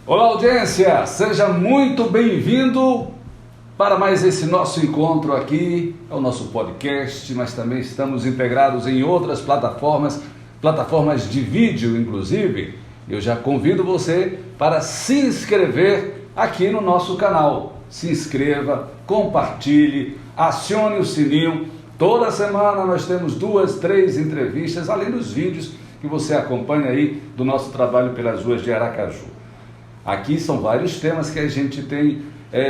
Olá, audiência! Seja muito bem-vindo para mais esse nosso encontro aqui, é o nosso podcast, mas também estamos integrados em outras plataformas de vídeo, inclusive. Eu já convido você para se inscrever aqui no nosso canal. Se inscreva, compartilhe, acione o sininho. Toda semana nós temos 2, 3 entrevistas, além dos vídeos que você acompanha aí do nosso trabalho pelas ruas de Aracaju. Aqui são vários temas que a gente tem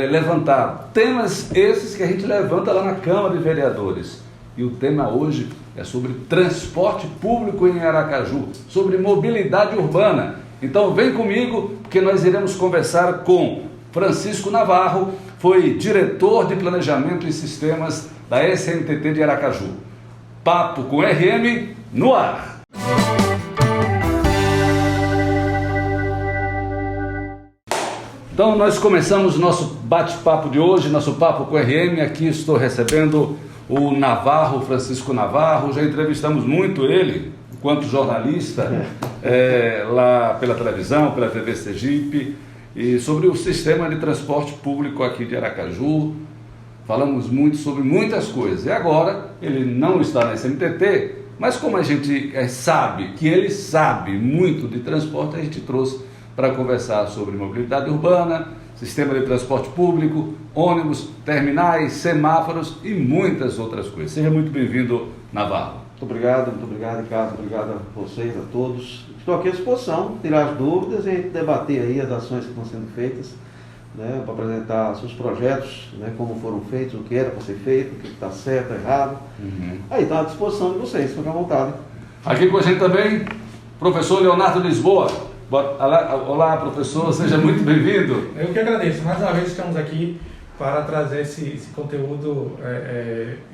levantado. Temas esses que a gente levanta lá na Câmara de Vereadores. E o tema hoje é sobre transporte público em Aracaju, sobre mobilidade urbana. Então vem comigo, porque nós iremos conversar com Francisco Navarro, foi diretor de Planejamento e Sistemas da SNTT de Aracaju. Papo com RM no ar. Então nós começamos nosso bate-papo de hoje, nosso papo com RM. Aqui estou recebendo o Navarro, Francisco Navarro. Já entrevistamos muito ele, enquanto jornalista, lá pela televisão, pela TV Sergipe, e sobre o sistema de transporte público aqui de Aracaju. Falamos muito sobre muitas coisas. E agora, ele não está na SNTT, mas como a gente sabe que ele sabe muito de transporte, a gente trouxe para conversar sobre mobilidade urbana, sistema de transporte público, ônibus, terminais, semáforos e muitas outras coisas. Seja muito bem-vindo, Navarro. Muito obrigado, Ricardo. Obrigado a vocês, a todos. Estou aqui à disposição, tirar as dúvidas e debater aí as ações que estão sendo feitas, né, para apresentar seus projetos, né, como foram feitos, o que era para ser feito, o que está certo, errado. Aí está à disposição de vocês, fiquem à vontade. Aqui com a gente também, professor Leonardo Lisboa. Olá, professor, seja muito bem-vindo. Eu que agradeço. Mais uma vez estamos aqui para trazer esse conteúdo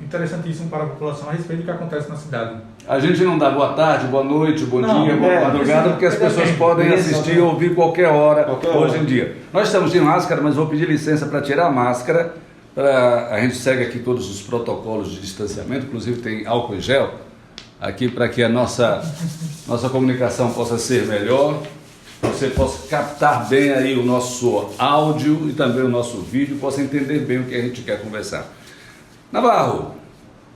interessantíssimo para a população a respeito do que acontece na cidade. A gente não dá boa tarde, boa noite, bom dia, boa madrugada, porque as pessoas podem assistir e ouvir qualquer hora hoje em dia. Nós estamos de máscara, mas vou pedir licença para tirar a máscara. A gente segue aqui todos os protocolos de distanciamento, inclusive tem álcool em gel aqui para que a nossa comunicação possa ser melhor. Você possa captar bem aí o nosso áudio e também o nosso vídeo, possa entender bem o que a gente quer conversar. Navarro,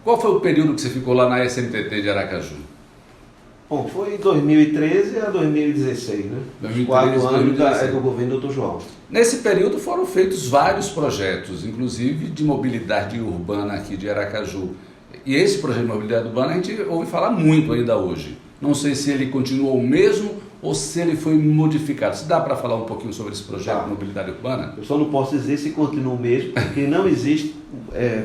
qual foi o período que você ficou lá na SNTT de Aracaju? Bom, foi 2013 a 2016, né? 4 anos do governo do Dr. João. Nesse período foram feitos vários projetos, inclusive de mobilidade urbana aqui de Aracaju. E esse projeto de mobilidade urbana a gente ouve falar muito ainda hoje. Não sei se ele continuou o mesmo ou se ele foi modificado. Se dá para falar um pouquinho sobre esse projeto de mobilidade urbana? Eu só não posso dizer se continua o mesmo, porque não existe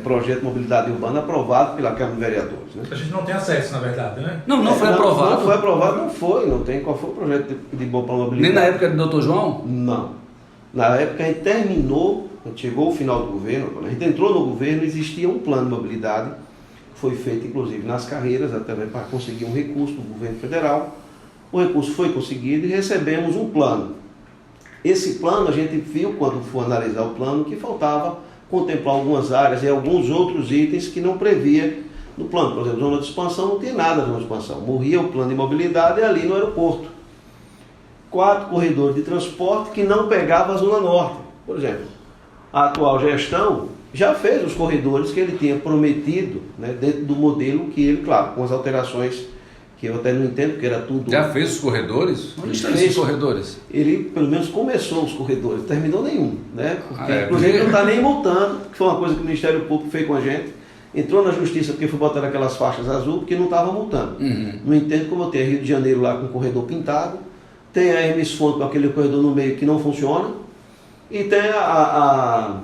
projeto de mobilidade urbana aprovado pela Câmara de Vereadores. Né? A gente não tem acesso, na verdade, né? Não foi aprovado? Não foi aprovado, não foi. Não tem. Qual foi o projeto de mobilidade? Nem na época do Dr. João? Não. Na época a gente terminou, a gente chegou ao final do governo, quando a gente entrou no governo, existia um plano de mobilidade, foi feito inclusive nas carreiras, até para conseguir um recurso do governo federal. O recurso foi conseguido e recebemos um plano. Esse plano, a gente viu, quando for analisar o plano, que faltava contemplar algumas áreas e alguns outros itens que não previa no plano. Por exemplo, zona de expansão, não tinha nada de zona de expansão. Morria o plano de mobilidade ali no aeroporto. 4 corredores de transporte que não pegavam a zona norte. Por exemplo, a atual gestão já fez os corredores que ele tinha prometido, né, dentro do modelo que ele, claro, com as alterações que eu até não entendo, porque era tudo... Já fez os corredores? Onde estão esses corredores? Ele, pelo menos, começou os corredores, terminou nenhum, né? Porque, inclusive, não está nem multando, que foi uma coisa que o Ministério Público fez com a gente. Entrou na Justiça porque foi botar aquelas faixas azul, porque não estava multando. Não entendo como eu tenho Rio de Janeiro lá com o corredor pintado, tem a Hermes Fonte com aquele corredor no meio que não funciona, e tem a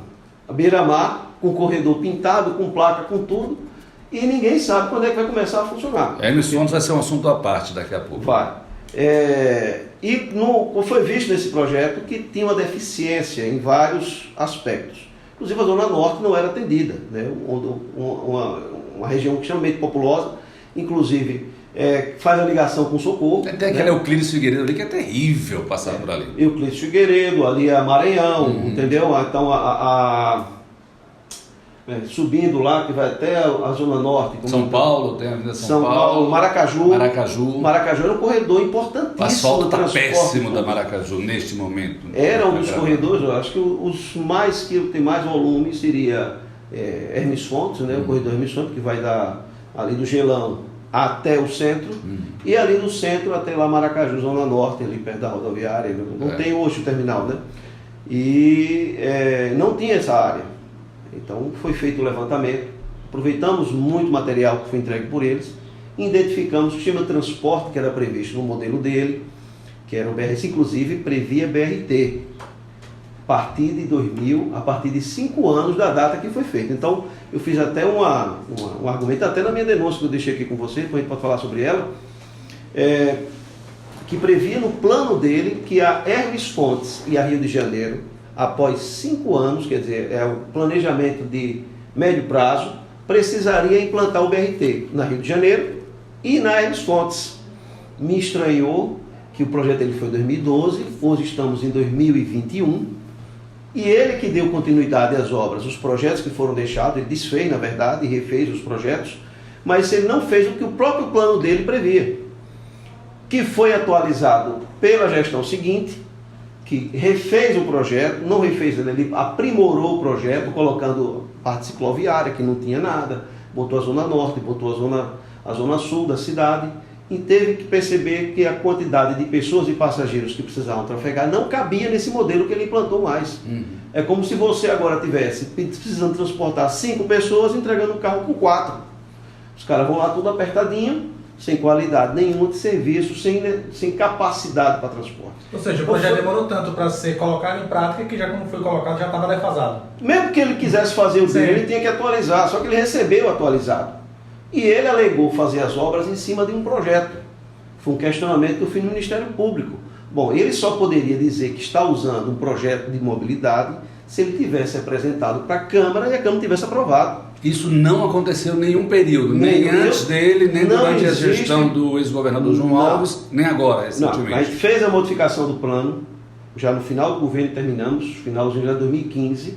Beira-Mar com o corredor pintado, com placa, com tudo, e ninguém sabe quando é que vai começar a funcionar. Hermes Fontes vai ser um assunto à parte daqui a pouco. Vai. Foi visto nesse projeto que tinha uma deficiência em vários aspectos. Inclusive a Zona Norte não era atendida, né? Uma região extremamente populosa, inclusive faz a ligação com o Socorro. Tem aquele Euclides Figueiredo ali que é terrível passar por ali. Euclides Figueiredo, ali é Maranhão, entendeu? Então subindo lá, que vai até a Zona Norte. São Paulo, tem a Avenida São Paulo. Maracaju. Maracaju era um corredor importantíssimo. O asfalto está péssimo da Maracaju neste momento. Era um dos corredores, eu acho que os que tem mais volume seria Hermes Fontes, né? O corredor Hermes Fontes, que vai ali do Gelão até o centro, e ali do centro até lá Maracaju, Zona Norte, ali perto da rodoviária. Não tem hoje o terminal, né? E não tinha essa área. Então foi feito o levantamento, aproveitamos muito material que foi entregue por eles, identificamos o sistema de transporte que era previsto no modelo dele, que era o BRT, inclusive previa BRT, a partir de 2000, a partir de 5 anos da data que foi feito. Então eu fiz até um argumento, até na minha denúncia que eu deixei aqui com você, depois a gente pode falar sobre ela, que previa no plano dele que a Hermes Fontes e a Rio de Janeiro, após 5 anos, quer dizer, o planejamento de médio prazo, precisaria implantar o BRT na Rio de Janeiro e na Hermes Fontes. Me estranhou que o projeto dele foi em 2012, hoje estamos em 2021, e ele que deu continuidade às obras, os projetos que foram deixados, ele desfez, na verdade, e refez os projetos, mas ele não fez o que o próprio plano dele previa, que foi atualizado pela gestão seguinte, que refez o projeto, não refez, ele aprimorou o projeto, colocando parte cicloviária, que não tinha nada, botou a Zona Norte, botou a zona Sul da cidade, e teve que perceber que a quantidade de pessoas e passageiros que precisavam trafegar não cabia nesse modelo que ele implantou mais. É como se você agora tivesse precisando transportar 5 pessoas, entregando um carro com 4. Os caras vão lá tudo apertadinho, sem qualidade nenhuma de serviço, sem capacidade para transporte. Ou seja, o projeto demorou tanto para ser colocado em prática que já quando foi colocado já estava defasado. Mesmo que ele quisesse fazer o dele, ele tinha que atualizar, só que ele recebeu atualizado. E ele alegou fazer as obras em cima de um projeto. Foi um questionamento que eu fiz no Ministério Público. Bom, ele só poderia dizer que está usando um projeto de mobilidade se ele tivesse apresentado para a Câmara e a Câmara tivesse aprovado. Isso não aconteceu em nenhum período, nem antes dele, nem durante a gestão do ex-governador João Alves, nem agora, recentemente. A gente fez a modificação do plano, já no final do governo terminamos, finalzinho de 2015,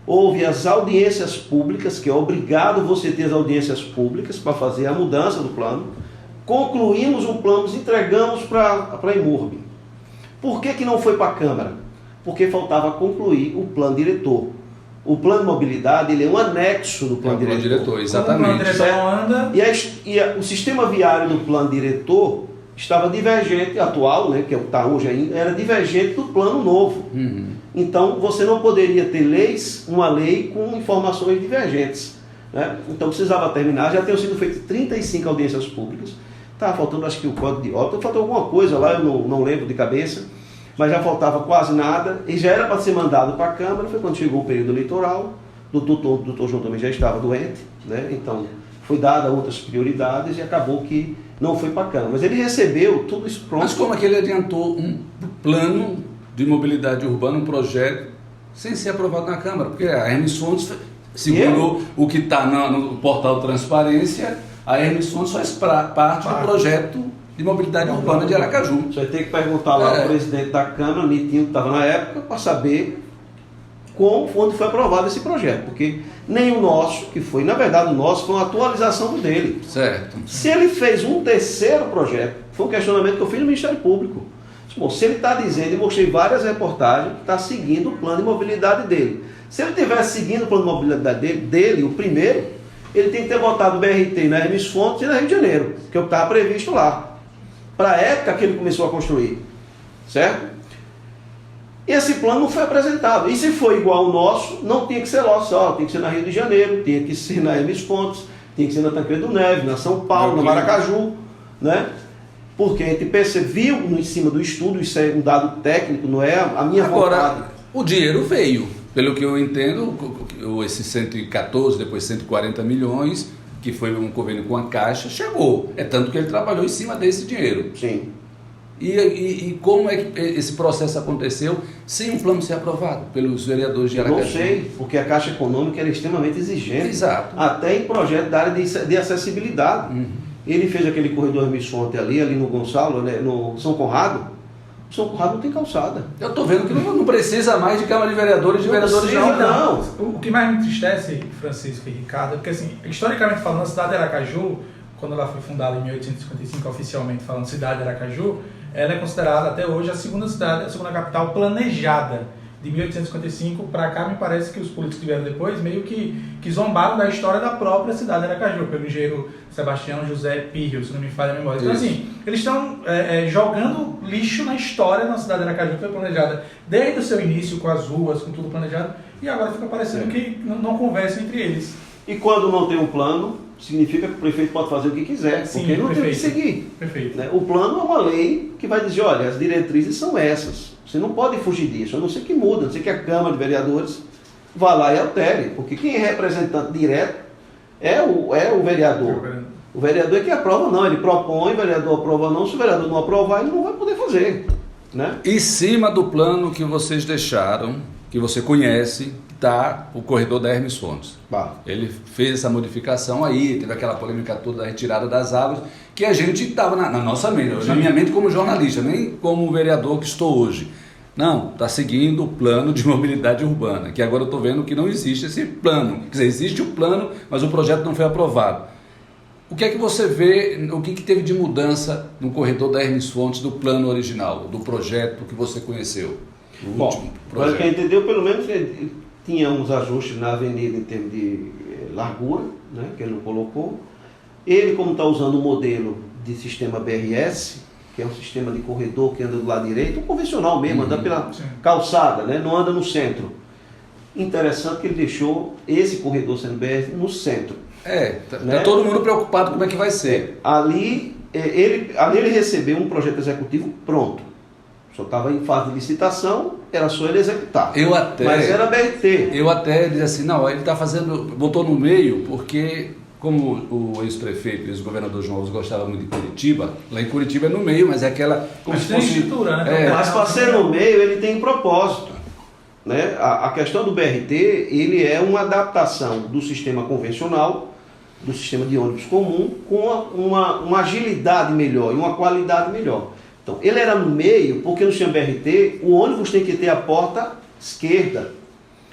houve as audiências públicas, que é obrigado você ter as audiências públicas para fazer a mudança do plano, concluímos o plano, entregamos para a Imurb. Por que não foi para a Câmara? Porque faltava concluir o plano diretor. O plano de mobilidade ele é um anexo do plano diretor. Exatamente. O plano diretor anda... O sistema viário do plano diretor estava divergente, atual, né, que é o que está hoje ainda, era divergente do plano novo. Então você não poderia ter uma lei com informações divergentes. Né? Então precisava terminar, já tinham sido feitas 35 audiências públicas, estava faltando acho que o código de óbito, faltou alguma coisa lá, eu não lembro de cabeça, mas já faltava quase nada, e já era para ser mandado para a Câmara, foi quando chegou o período eleitoral, o doutor João também já estava doente, né? Então foi dada outras prioridades e acabou que não foi para a Câmara. Mas ele recebeu tudo isso pronto. Mas como é que ele adiantou um plano de mobilidade urbana, um projeto, sem ser aprovado na Câmara? Porque a Hermes Fontes, segundo o que está no portal Transparência, a Hermes Fontes faz parte do projeto de mobilidade urbana de Aracaju. Você vai ter que perguntar lá ao presidente da Câmara, Nitinho, que estava na época, para saber onde foi aprovado esse projeto. Porque nem o nosso, que foi, na verdade, o nosso foi uma atualização do dele. Certo. Se ele fez um terceiro projeto, foi um questionamento que eu fiz no Ministério Público. Bom, se ele está dizendo, e mostrei várias reportagens, que está seguindo o plano de mobilidade dele. Se ele estivesse seguindo o plano de mobilidade dele, o primeiro, ele tem que ter botado o BRT na Hermes Fontes e na Rio de Janeiro, que é o que estava previsto lá, para a época que ele começou a construir, certo? E esse plano não foi apresentado. E se for igual ao nosso, não tinha que ser nosso, tem que ser na Rio de Janeiro, tinha que ser na Hermes Fontes, tinha que ser na Tancredo Neves, na São Paulo, na Maracaju, né? Porque a gente percebeu em cima do estudo, isso é um dado técnico, não é a minha vontade. O dinheiro veio, pelo que eu entendo, esses 114, depois 140 milhões, que foi um convênio com a Caixa, chegou. É tanto que ele trabalhou em cima desse dinheiro. Sim. E como é que esse processo aconteceu sem um plano ser aprovado pelos vereadores de Aracaju? Não sei, porque a Caixa Econômica era extremamente exigente. Exato. Até em projeto da área de acessibilidade. Ele fez aquele corredor Hermes Fontes ali no Gonçalo, né, no São Conrado, São Conrado não tem calçada. Eu estou vendo que não precisa mais de Câmara de Vereadores e de vereadores precisa, não. O que mais me entristece, Francisco e Ricardo, é porque, assim, historicamente falando, a cidade de Aracaju, quando ela foi fundada em 1855, oficialmente falando cidade de Aracaju, ela é considerada até hoje a segunda cidade, a segunda capital planejada. De 1855 para cá, me parece que os políticos que vieram depois meio que zombaram da história da própria cidade de Aracaju, pelo engenheiro Sebastião José Pirro, se não me falha a memória. Então, assim, eles estão jogando lixo na história da cidade de Aracaju, que foi planejada desde o seu início, com as ruas, com tudo planejado, e agora fica parecendo que não conversam entre eles. E quando não tem um plano, significa que o prefeito pode fazer o que quiser, Sim, porque ele não tem que seguir. Perfeito. Né? O plano é uma lei que vai dizer, olha, as diretrizes são essas. Você não pode fugir disso, a não ser que muda, a não ser que a Câmara de Vereadores vá lá e altere, porque quem é representante direto é o vereador. O vereador é que aprova não, ele propõe, o vereador aprova não, se o vereador não aprovar, ele não vai poder fazer. Né? Em cima do plano que vocês deixaram, que você conhece, está o corredor da Hermes Fontes. Ele fez essa modificação aí, teve aquela polêmica toda da retirada das árvores, que a gente estava na nossa mente, na minha mente como jornalista, nem como vereador que estou hoje. Não, está seguindo o plano de mobilidade urbana, que agora eu estou vendo que não existe esse plano. Quer dizer, existe o plano, mas o projeto não foi aprovado. O que é que você vê, o que teve de mudança no corredor da Hermes Fontes do plano original, do projeto que você conheceu? Bom, para quem entendeu, pelo menos tinha uns ajustes na avenida em termos de largura, né, que ele não colocou. Ele, como está usando o modelo de sistema BRS, que é um sistema de corredor que anda do lado direito, um convencional mesmo, anda pela calçada, né, não anda no centro. Interessante que ele deixou esse corredor sendo BR no centro. Tá todo mundo preocupado como é que vai ser. Ali ele recebeu um projeto executivo pronto. Só estava em fase de licitação, era só ele executar. Mas era BRT. Eu até disse assim, não, ele está fazendo, botou no meio, porque como o ex-prefeito e o ex-governador João Alves gostava muito de Curitiba, lá em Curitiba é no meio, mas é aquela... Mas tem estrutura, né? Mas para ser no meio, ele tem um propósito. Né? A questão do BRT, ele é uma adaptação do sistema convencional, do sistema de ônibus comum, com uma agilidade melhor e uma qualidade melhor. Então, ele era no meio, porque no sistema BRT, o ônibus tem que ter a porta esquerda.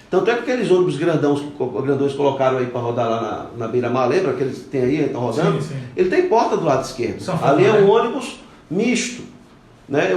Tanto é que aqueles ônibus grandões colocaram aí para rodar lá na beira-mar, lembra que eles têm aí, estão rodando? Sim. Ele tem porta do lado esquerdo. Ali é um ônibus misto. Né?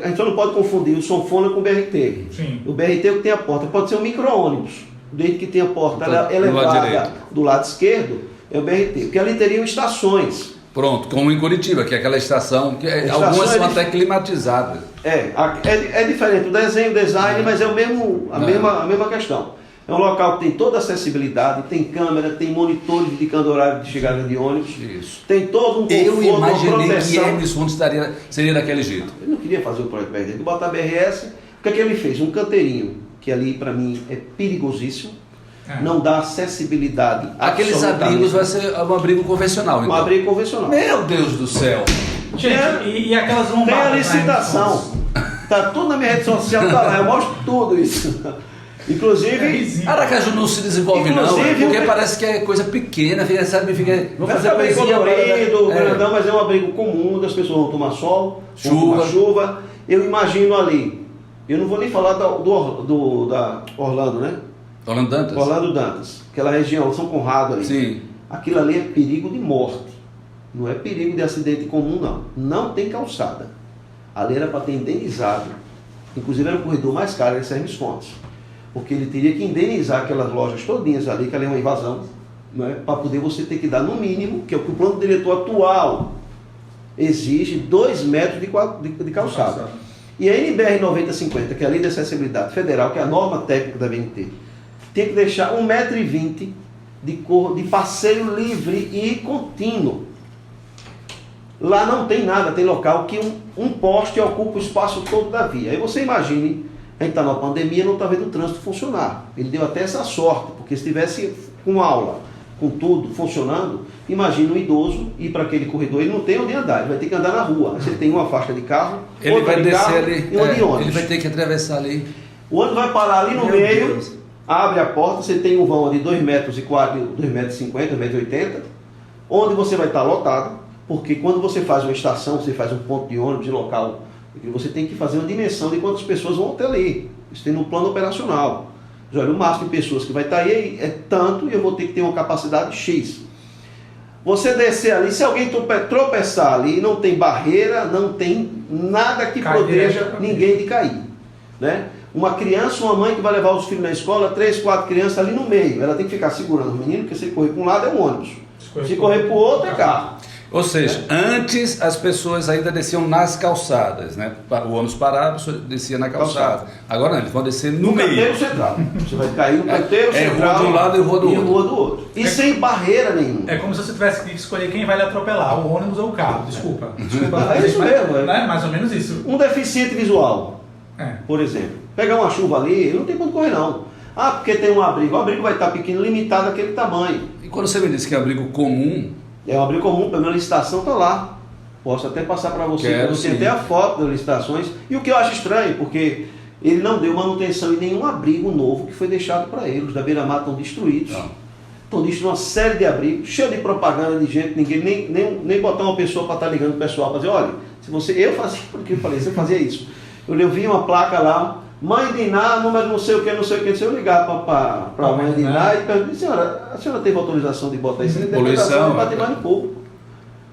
A gente só não pode confundir o sanfona com o BRT. Sim. O BRT é o que tem a porta, pode ser um micro-ônibus, desde que tenha a porta elevada do lado esquerdo, é o BRT, porque ali teriam estações. Pronto, como em Curitiba, que é aquela estação, que algumas são até climatizadas. É diferente o desenho, o design, mas é a mesma questão. É um local que tem toda a acessibilidade, tem câmera, tem monitores indicando horário de chegada de ônibus. Isso. Tem todo um conforto, eu imaginei uma proteção. que Hermes Fontes seria daquele jeito. Ele não queria fazer o projeto BRT, ele botar BRS. O que é que ele fez? Um canteirinho, que ali para mim é perigosíssimo. Não dá acessibilidade. Aqueles abrigos vai ser um abrigo convencional, então. Um abrigo convencional. Meu Deus do céu! Gente, e aquelas lombadas? Tem a licitação. Tá tudo na minha rede social, tá lá. Eu mostro tudo isso. Inclusive... Aracaju não se desenvolve não, porque parece que é coisa pequena, vamos fazer bem colorido, grandão, mas é um abrigo comum, das pessoas vão tomar sol, chuva. Eu imagino ali, eu não vou nem falar da Orlando, né? Orlando Dantas, aquela região, São Conrado ali. Sim. Aquilo ali é perigo de morte, não é perigo de acidente comum não. Não tem calçada. Ali era para ter indenizado, inclusive era o corredor mais caro, esse Hermes Fontes. Porque ele teria que indenizar aquelas lojas todinhas ali, que ali é uma invasão, né, para poder você ter que dar no mínimo, que é o que o plano diretor atual exige, 2 metros de calçada. E a NBR 9050, que é a Lei de Acessibilidade Federal, que é a norma técnica da BNT, tem que deixar 1,20 m de passeio livre e contínuo. Lá não tem nada, tem local que um poste ocupa o espaço todo da via. Aí você imagine, a gente está numa pandemia e não está vendo o trânsito funcionar. Ele deu até essa sorte, porque se tivesse com aula, com tudo funcionando, imagina um idoso ir para aquele corredor, ele não tem onde andar, ele vai ter que andar na rua. Você tem uma faixa de carro, ele vai descer ali, e uma de ônibus. Ele vai ter que atravessar ali. O ônibus vai parar ali no meio, abre a porta, você tem um vão de 2,50 m, 2,50 m, 2,80 m, onde você vai estar lotado, porque quando você faz uma estação, você faz um ponto de ônibus de local Porque você tem que fazer uma dimensão de quantas pessoas vão até ali. Isso tem no plano operacional. Olha, o máximo de pessoas que vai estar aí é tanto e eu vou ter que ter uma capacidade X. Você descer ali, se alguém tropeçar ali, não tem barreira, não tem nada que proteja ninguém de cair. Né? Uma criança, uma mãe que vai levar os filhos na escola, 3, 4 crianças ali no meio. Ela tem que ficar segurando o menino, porque se ele correr para um lado é um ônibus. Se correr para o outro é carro. Ou seja, antes as pessoas ainda desciam nas calçadas, né? O ônibus parava, a pessoa descia na calçada. Agora não, eles vão descer no meio. Canteiro central. Você vai cair no canteiro central. Rua de um lado e rua do outro. Rua do outro. E sem barreira nenhuma. É como se você tivesse que escolher quem vai lhe atropelar, o ônibus ou o carro. Desculpa. É isso mesmo. Né? Mais ou menos isso. Um deficiente visual, por exemplo. Pegar uma chuva ali, ele não tem quanto correr não. Ah, porque tem um abrigo. O abrigo vai estar pequeno, limitado àquele tamanho. E quando você me disse que é abrigo comum... É um abrigo comum, pela minha licitação está lá. Posso até passar para você. Você tem a foto das licitações. E o que eu acho estranho, porque ele não deu manutenção em nenhum abrigo novo que foi deixado para ele. Os da Beira-Mar estão destruídos. Estão destruindo uma série de abrigos, cheio de propaganda de gente, ninguém nem botar uma pessoa para estar ligando o pessoal para dizer, olha, se você. Eu fazia, porque eu falei, você fazia isso. Eu vi uma placa lá, Mãe de Iná, número não sei o que, não sei o que, se eu ligar para a Mãe de Iná e perguntar, senhora, a senhora teve autorização de botar isso? Poluição, de patrimônio público.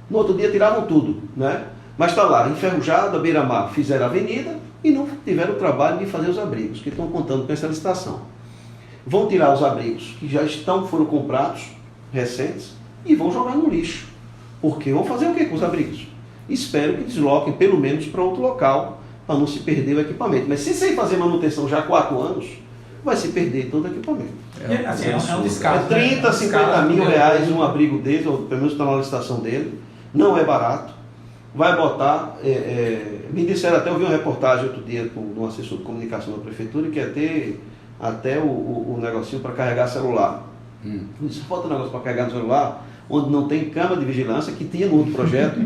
No outro dia tiravam tudo, né? Mas está lá, enferrujado, a Beira-Mar, fizeram a avenida e não tiveram o trabalho de fazer os abrigos, que estão contando com essa licitação. Vão tirar os abrigos que já foram comprados, recentes, e vão jogar no lixo. Porque vão fazer o que com os abrigos? Espero que desloquem pelo menos para outro local, para não se perder o equipamento. Mas se sem fazer manutenção já há 4 anos, vai se perder todo o equipamento. É um descaso. É 30, 50 mil reais um abrigo dele, ou pelo menos está na licitação dele. Não é barato. Vai botar... me disseram até, eu vi uma reportagem outro dia com um assessor de comunicação da prefeitura que ia ter até o negocinho para carregar celular. Só falta um negócio para carregar no celular, onde não tem câmera de vigilância, que tinha no outro projeto,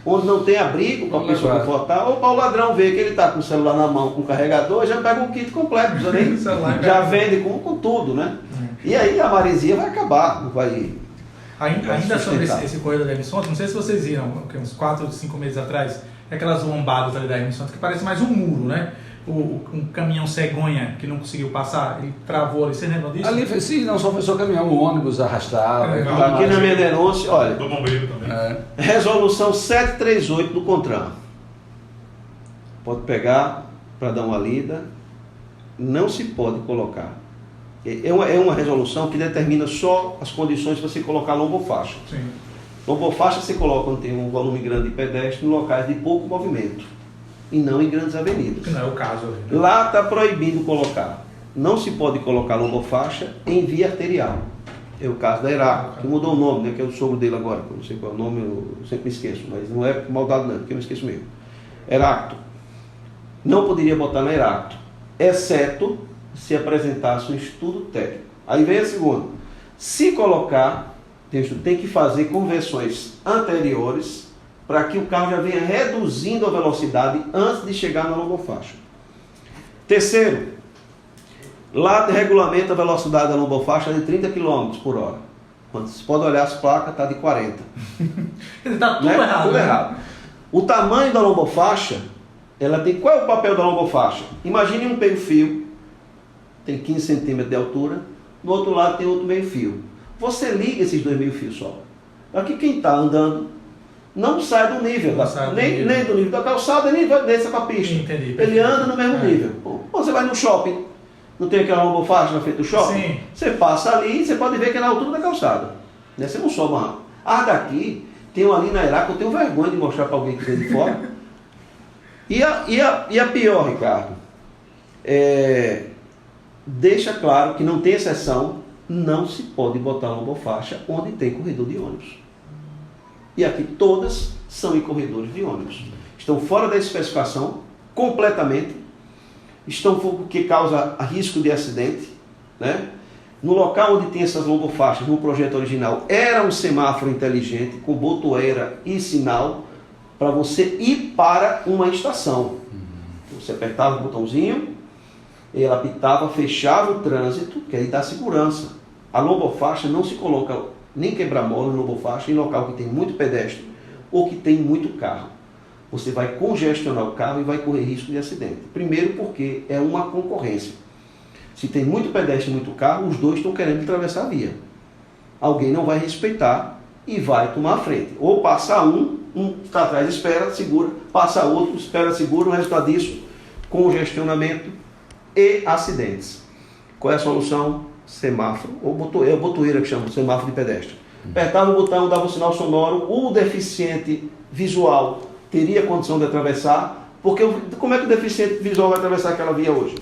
onde não tem abrigo para a pessoa confortar, ou para o ladrão ver que ele está com o celular na mão, com o carregador, já pega um kit completo, já vende com tudo, né? E aí a maresia vai acabar, não vai... Ainda sobre esse corredor da Emerson, não sei se vocês viram, uns 4 ou 5 meses atrás, aquelas lombadas ali da Emerson, que parece mais um muro, né? Um caminhão cegonha que não conseguiu passar, ele travou ali, você lembra disso? Ali, sim, não só foi só caminhão, o ônibus arrastava. Aqui na minha denúncia, olha, do bombeiro também. Resolução 738 do CONTRAN. Pode pegar para dar uma lida. Não se pode colocar. É uma resolução que determina só as condições para você colocar lombofaixa. Sim. Lombofaixa você coloca quando tem um volume grande de pedestre em locais de pouco movimento e não em grandes avenidas. Que não é o caso. Né? Lá está proibido colocar. Não se pode colocar lombofaixa em via arterial. É o caso da Heráclito, que mudou o nome, né, que é o sogro dele agora, eu não sei qual é o nome, eu sempre me esqueço, mas não é maldade não, porque eu não esqueço mesmo. Heráclito. Não poderia botar na Heráclito, exceto se apresentasse um estudo técnico. Aí vem a segunda. Se colocar, tem que fazer conversões anteriores para que o carro já venha reduzindo a velocidade antes de chegar na lombofaixa. Terceiro, lá regulamenta a velocidade da lombofaixa de 30 km por hora. Quando você pode olhar as placas, está de 40. Está tudo errado. Tudo né? errado. O tamanho da lombofaixa, ela tem... Qual é o papel da lombofaixa? Imagine um meio-fio, tem 15 centímetros de altura, no outro lado tem outro meio-fio. Você liga esses 2 meio-fios só. Aqui quem está andando não sai do nível, nem do nível da calçada, nem desce para a pista. Entendi, ele anda no mesmo nível. Você vai no shopping, não tem aquela lombofaixa na frente do shopping? Sim. Você passa ali e você pode ver que é na altura da calçada. Né? Você não sobe uma... daqui, tem um ali na Heráclito, eu tenho vergonha de mostrar para alguém que vem de fora. E a pior, Ricardo, deixa claro que não tem exceção, não se pode botar lombofaixa onde tem corredor de ônibus. E aqui todas são em corredores de ônibus. Estão fora da especificação, completamente. Estão porque causa risco de acidente. Né? No local onde tem essas lombofaixas, no projeto original, era um semáforo inteligente, com botoeira e sinal, para você ir para uma estação. Você apertava o botãozinho, ele apitava, fechava o trânsito, que aí dá segurança. A lombofaixa não se coloca nem quebra-mola em lombofaixa em local que tem muito pedestre ou que tem muito carro. você vai congestionar o carro e vai correr risco de acidente. Primeiro porque é uma concorrência. Se tem muito pedestre e muito carro, os dois estão querendo atravessar a via. Alguém não vai respeitar e vai tomar a frente. Ou passa um está atrás, espera, segura, passa outro, espera, segura. O resultado disso, congestionamento e acidentes. Qual é a solução? Semáforo, ou botoeira que chama, semáforo de pedestre. Apertava o botão, dava um sinal sonoro, o deficiente visual teria condição de atravessar, porque como é que o deficiente visual vai atravessar aquela via hoje?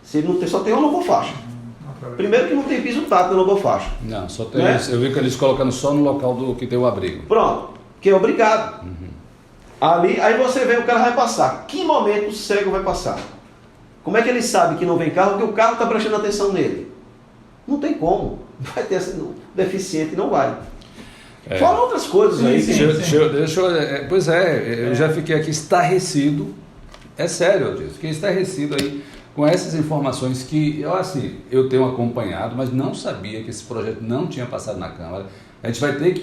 Se ele não tem, só tem uma lobofaixa. Primeiro que não tem piso tátil na lobofaixa. Não, só tem, né? Eu vi que eles colocando só no local do que tem o abrigo. Pronto, que é obrigado. Ali, aí você vê, o cara vai passar. Que momento o cego vai passar? Como é que ele sabe que não vem carro? Porque o carro está prestando atenção nele. Não tem como. Vai ter o deficiente, não vai. Fala outras coisas aí. Pois é, eu já fiquei aqui estarrecido. É sério, eu disse, fiquei estarrecido aí com essas informações que eu tenho acompanhado, mas não sabia que esse projeto não tinha passado na Câmara. A gente vai ter que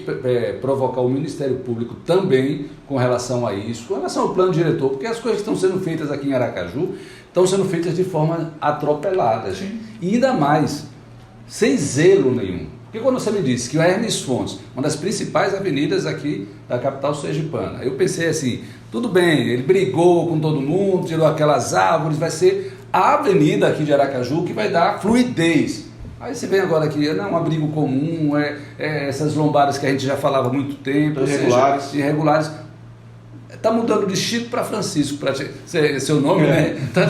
provocar o Ministério Público também com relação a isso, com relação ao plano diretor, porque as coisas que estão sendo feitas aqui em Aracaju estão sendo feitas de forma atropelada. E ainda mais, sem zelo nenhum. Porque quando você me disse que o Hermes Fontes, uma das principais avenidas aqui da capital sergipana, eu pensei assim, tudo bem, ele brigou com todo mundo, tirou aquelas árvores, vai ser a avenida aqui de Aracaju que vai dar fluidez. Aí você vem agora aqui, não, um abrigo comum, essas lombadas que a gente já falava há muito tempo, irregulares. Está mudando de Chico para Francisco, para ser seu nome, né? Está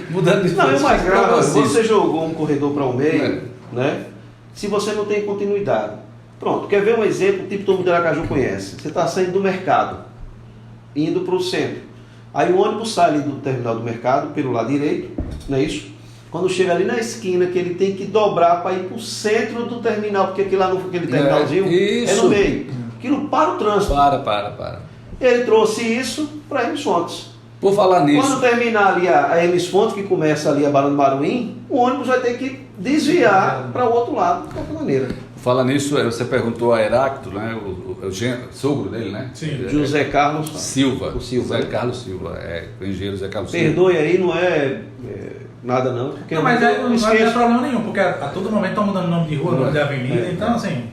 mudando de Francisco. Não, é mais grave, você jogou um corredor para o meio, né? Se você não tem continuidade. Pronto, quer ver um exemplo, tipo todo mundo de Aracaju conhece. Você está saindo do mercado, indo para o centro. Aí o ônibus sai ali do terminal do mercado, pelo lado direito, não é isso? Quando chega ali na esquina, que ele tem que dobrar para ir para o centro do terminal, porque aquele terminalzinho é no meio. Aquilo para o trânsito. Para. Ele trouxe isso para Hermes Fontes. Por falar nisso... Quando terminar ali a Hermes Fontes, que começa ali a Barão do Maruim, o ônibus vai ter que desviar para o outro lado, de qualquer maneira. Fala nisso, você perguntou a Heráclito, né? O sogro dele, né? Sim. José Carlos Silva. José Carlos Silva, o engenheiro José Carlos Silva. Perdoe aí, não é nada não. Porque não, mas não tem problema nenhum, porque a todo momento estão mudando nome de rua, nome de avenida, então assim...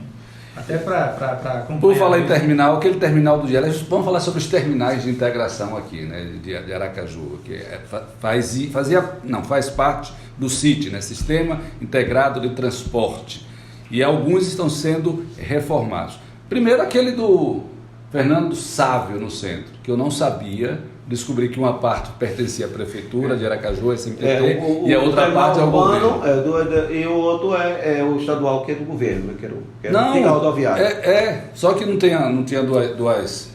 Até para Por falar em terminal, aquele terminal do Diel, vamos falar sobre os terminais de integração aqui, né, de Aracaju, que faz parte do SIT, né, Sistema Integrado de Transporte, e alguns estão sendo reformados. Primeiro aquele do Fernando Sávio no centro, que eu não sabia, descobri que uma parte pertencia à Prefeitura de Aracaju, SMPT, e a outra parte ao governo. E o outro é o estadual, que é do governo, que era o rodoviário. Só que não tinha duas...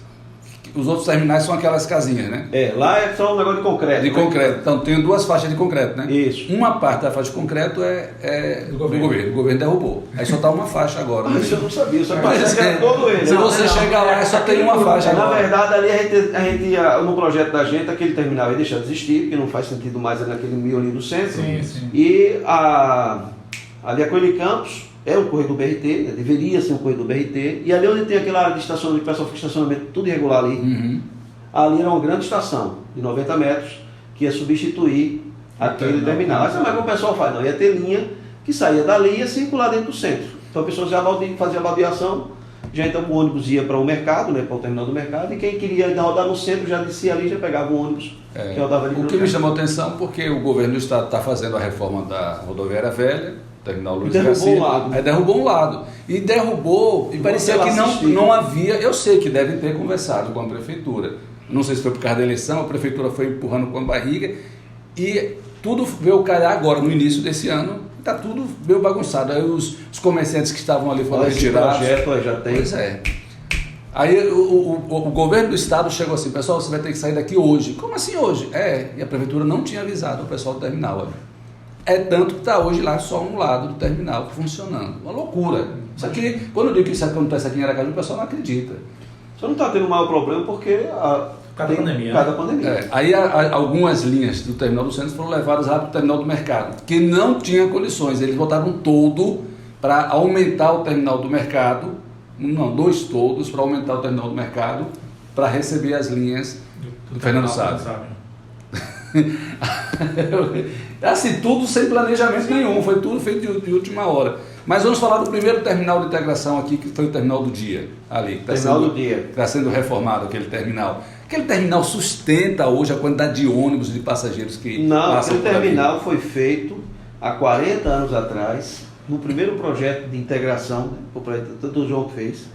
Os outros terminais são aquelas casinhas, né? Lá é só um negócio de concreto. De concreto. Então tem duas faixas de concreto, né? Isso. Uma parte da faixa de concreto é do governo. O governo derrubou. Aí só está uma faixa agora. Mas eu não sabia, eu só passei todo ele. Se você chegar lá, só tem uma faixa agora. Na verdade, ali a gente ia, no projeto da gente, aquele terminal ia deixar de existir, porque não faz sentido mais naquele miolinho do centro. Sim. E ali a Coelho Campos é um corredor BRT, né? Deveria ser um corredor BRT, e ali onde tem aquela área de estacionamento, o pessoal fica estacionamento tudo irregular ali, ali era uma grande estação, de 90 metros, que ia substituir aquele terminal. Mas como o pessoal faz? Não, ia ter linha que saía dali e ia circular dentro do centro. Então a pessoa já fazia a baldeação, já então o ônibus ia para o mercado, né, para o terminal do mercado, e quem queria rodar no centro já descia ali, já pegava o ônibus que rodava ali. O que me chamou a atenção, porque o governo do estado está fazendo a reforma da rodoviária velha, terminal Luiz Garcia, derrubou um lado. E parecia que não havia, eu sei que devem ter conversado com a prefeitura. Não sei se foi por causa da eleição, a prefeitura foi empurrando com a barriga, e tudo veio calhar agora, no início desse ano, está tudo meio bagunçado. Aí os comerciantes que estavam ali foram retirados. Já tem. Pois é. Aí o governo do estado chegou assim, pessoal, você vai ter que sair daqui hoje. Como assim hoje? E a prefeitura não tinha avisado o pessoal do terminal ali. Tanto que está hoje lá só um lado do terminal funcionando. Uma loucura. Isso aqui, quando eu digo que isso acontece aqui em Aracaju, o pessoal não acredita. Só não está tendo o maior problema porque cada pandemia. Aí algumas linhas do terminal do centro foram levadas lá para o terminal do mercado, que não tinha condições. Eles botaram um toldo para aumentar o terminal do mercado, dois toldos para aumentar o terminal do mercado, para receber as linhas do Fernando Sábio. Assim, tudo sem planejamento nenhum, foi tudo feito de última hora. Mas vamos falar do primeiro terminal de integração aqui, que foi o terminal do dia, ali. Que está sendo reformado, aquele terminal. Aquele terminal sustenta hoje a quantidade de ônibus, de passageiros que passam por ali? Aquele terminal foi feito há 40 anos atrás, no primeiro projeto de integração, tanto o João fez.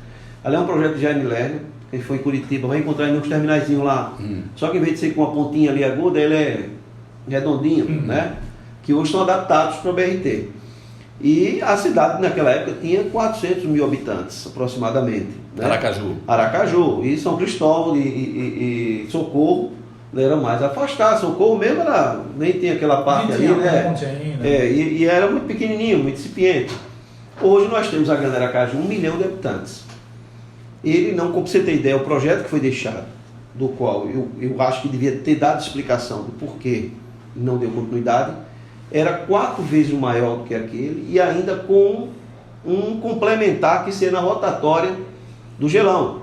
Ali é um projeto de Jaime Lerner, quem foi em Curitiba vai encontrar ainda uns terminaizinhos lá. Só que em vez de ser com uma pontinha ali aguda, ele é redondinho, né? Que hoje são adaptados para o BRT. E a cidade naquela época tinha 400 mil habitantes, aproximadamente. Né? Aracaju. E São Cristóvão e Socorro eram mais afastados. Socorro mesmo nem tinha aquela parte ali, né? E era muito pequenininho, muito incipiente. Hoje nós temos a Grande Aracaju 1 milhão de habitantes. Ele não, como você ter ideia, o projeto que foi deixado, do qual eu acho que devia ter dado explicação do porquê não deu continuidade, era 4 vezes maior do que aquele e ainda com um complementar que seria na rotatória do Gelão.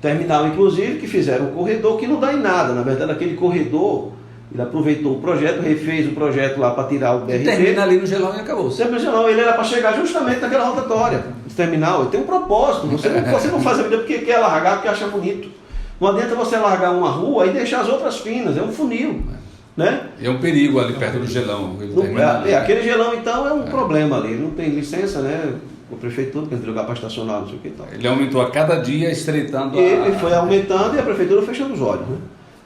Terminal, inclusive, que fizeram um corredor que não dá em nada. Na verdade, aquele corredor, ele aproveitou o projeto, refez o projeto lá para tirar o BRT. Termina ali no Gelão e acabou. Sempre no Gelão, ele era para chegar justamente naquela rotatória do terminal. Ele tem um propósito. Você não faz a vida porque quer largar, porque acha bonito. Não adianta você largar uma rua e deixar as outras finas. É um funil. Né? É um perigo ali perto do Gelão. Aquele Gelão, então, é um problema ali. Não tem licença, né? O prefeitura tem que ter lugar para estacionar, não sei o que e tal. Ele aumentou a cada dia, estreitando Ele foi aumentando e a prefeitura fechando os olhos. Né?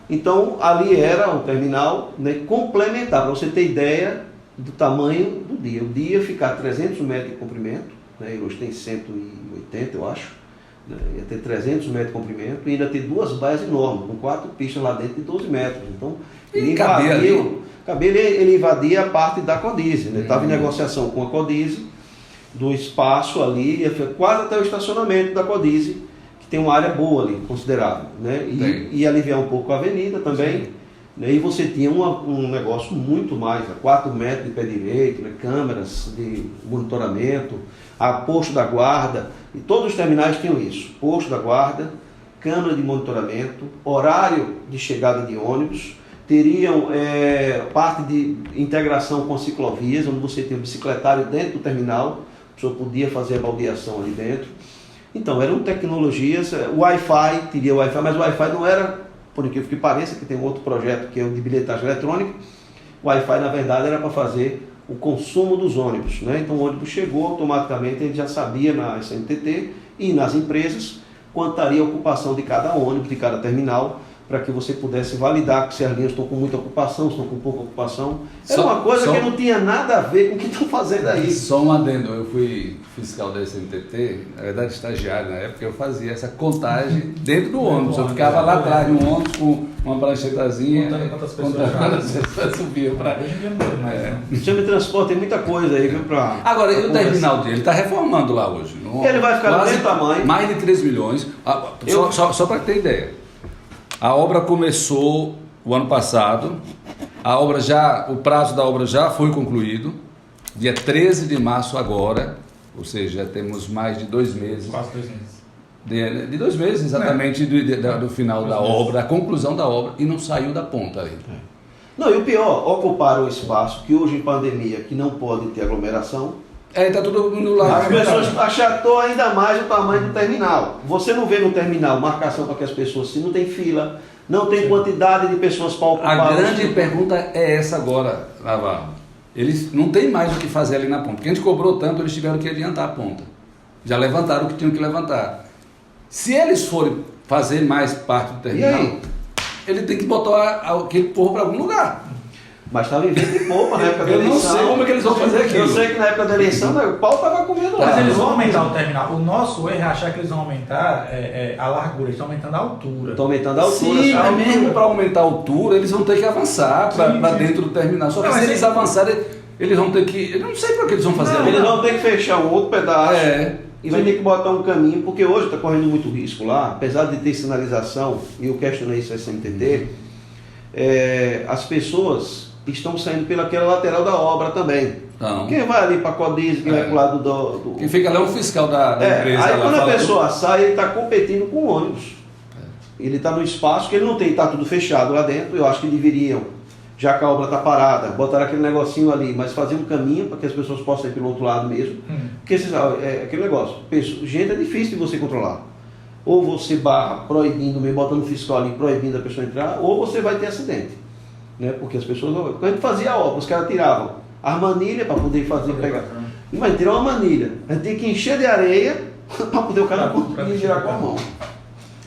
Então, ali era um terminal, né, complementar, para você ter ideia do tamanho do dia. O dia ficar 300 metros de comprimento, né? Hoje tem 180, eu acho. Né? Ia ter 300 metros de comprimento e ainda ter 2 baias enormes, com 4 pistas lá dentro de 12 metros. Então, ele invadia a parte da Codize. Estava em negociação com a Codize, do espaço ali, quase até o estacionamento da Codize, que tem uma área boa ali, considerável. Né? E aliviar um pouco a avenida também. Né? E você tinha um negócio muito mais, 4 metros de pé direito, né? Câmeras de monitoramento, posto da guarda, e todos os terminais tinham isso, posto da guarda, câmera de monitoramento, horário de chegada de ônibus, teriam parte de integração com ciclovias, onde você tem um bicicletário dentro do terminal, a pessoa podia fazer a baldeação ali dentro. Então, eram tecnologias, o Wi-Fi, teria Wi-Fi, mas o Wi-Fi não era, por incrível que pareça, que tem um outro projeto que é o de bilhetagem eletrônica. O Wi-Fi, na verdade, era para fazer o consumo dos ônibus. Né? Então, o ônibus chegou, automaticamente ele já sabia na SNTT e nas empresas quanto estaria a ocupação de cada ônibus, de cada terminal, para que você pudesse validar se as linhas estão com muita ocupação, estão com pouca ocupação. Era uma coisa que não tinha nada a ver com o que estão fazendo aí. Só um adendo, eu fui fiscal da SNTT, na verdade estagiário na época, eu fazia essa contagem dentro do ônibus. Eu ficava lá atrás de um ônibus com uma pranchetazinha, contando quantas pessoas subia para... Sistema de transporte tem muita coisa aí, viu? Agora, e o terminal dele? Ele está reformando lá hoje. Ele vai ficar do mesmo tamanho. Mais de 3 milhões. Só para ter ideia. A obra começou o ano passado, o prazo da obra já foi concluído, dia 13 de março agora, ou seja, temos mais de 2 meses. Quase 2 meses. De 2 meses, exatamente, do final da obra, da conclusão da obra, e não saiu da ponta ainda. Não, e o pior, ocuparam o espaço que hoje em pandemia, que não pode ter aglomeração. Está todo mundo lá. As pessoas achatou ainda mais o tamanho do terminal. Você não vê no terminal marcação para que as pessoas, se não tem fila, não tem quantidade de pessoas para ocupar. A grande pergunta é essa agora, Navarro. Eles não tem mais o que fazer ali na ponta. Porque a gente cobrou tanto, eles tiveram que adiantar a ponta. Já levantaram o que tinham que levantar. Se eles forem fazer mais parte do terminal, ele tem que botar aquele povo para algum lugar. Mas estava em vento e poupa na época da eleição. Eu não sei como é que eles vão fazer aquilo. Eu sei que na época da eleição o pau estava comendo lá. Mas eles vão aumentar o terminal. O nosso erro é achar que eles vão aumentar a largura, eles estão aumentando a altura. Estão aumentando a altura. Sim, mas mesmo para aumentar a altura, eles vão ter que avançar para dentro do terminal. Só que se eles avançarem, eles vão ter que... Eu não sei para que eles vão fazer. Eles vão ter que fechar um outro pedaço. E vai ter que botar um caminho, porque hoje está correndo muito risco lá, apesar de ter sinalização, e eu questionei isso a SMTT, as pessoas estão saindo pelaquela lateral da obra também. Não. Quem vai ali para a Codize, quem vai para o lado do... Quem fica lá é o fiscal da empresa. Aí lá, quando a pessoa sai, ele está competindo com o ônibus. ele está no espaço que ele não tem, está tudo fechado lá dentro. Eu acho que deveriam, já que a obra está parada, botar aquele negocinho ali, mas fazer um caminho para que as pessoas possam ir pelo outro lado mesmo. Porque é aquele negócio, gente, é difícil de você controlar. Ou você barra proibindo, botando fiscal ali, proibindo a pessoa entrar, ou você vai ter acidente. Né? Porque as pessoas, quando a gente fazia a obra, os caras tiravam as manilhas para poder pegar. Mas tirar uma manilha, a gente tem que encher de areia para poder o cara conseguir girar com a mão.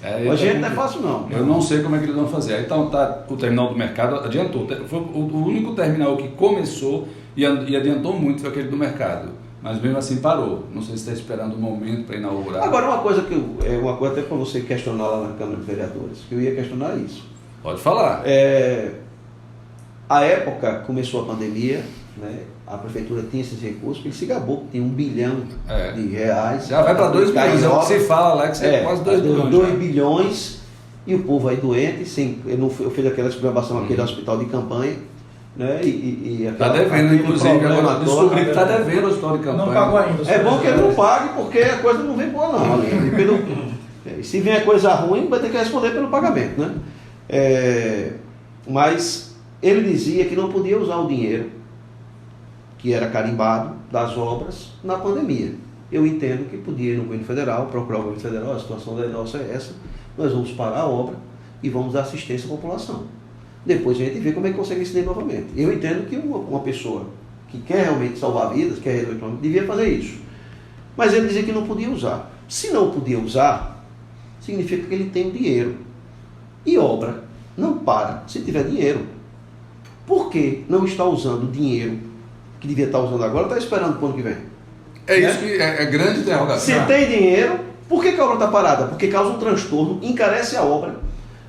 A gente não é fácil não. Eu não sei como é que eles vão fazer. Então o terminal do mercado adiantou. Foi o único terminal que começou e adiantou muito foi aquele do mercado. Mas mesmo assim parou. Não sei se está esperando um momento para inaugurar. Agora uma coisa até para você questionar lá na Câmara de Vereadores, que eu ia questionar isso. Pode falar. A época começou a pandemia, né? A prefeitura tinha esses recursos, ele se gabou, tem 1 bilhão de reais. Já vai para 2 bilhões, é o que você fala lá, que você é quase 2 bilhões. 2 bilhões e o povo aí doente, eu fiz aquela exclamação aquele hospital de campanha, né? Está devendo, inclusive, agora descobri que está devendo o hospital de campanha. Não pagou ainda. É bom que ele não pague, porque a coisa não vem boa não. Se vier coisa ruim, vai ter que responder pelo pagamento, né? Mas ele dizia que não podia usar o dinheiro que era carimbado das obras na pandemia. Eu entendo que podia ir no governo federal, procurar o governo federal, a situação da nossa é essa, nós vamos parar a obra e vamos dar assistência à população. Depois a gente vê como é que consegue esse dinheiro novamente. Eu entendo que uma pessoa que quer realmente salvar vidas, quer resolver o problema, devia fazer isso. Mas ele dizia que não podia usar. Se não podia usar, significa que ele tem o dinheiro. E obra não para se tiver dinheiro. Por que não está usando o dinheiro que devia estar usando agora, está esperando para o ano que vem? Isso que é grande interrogação. Se tem dinheiro, por que a obra está parada? Porque causa um transtorno, encarece a obra.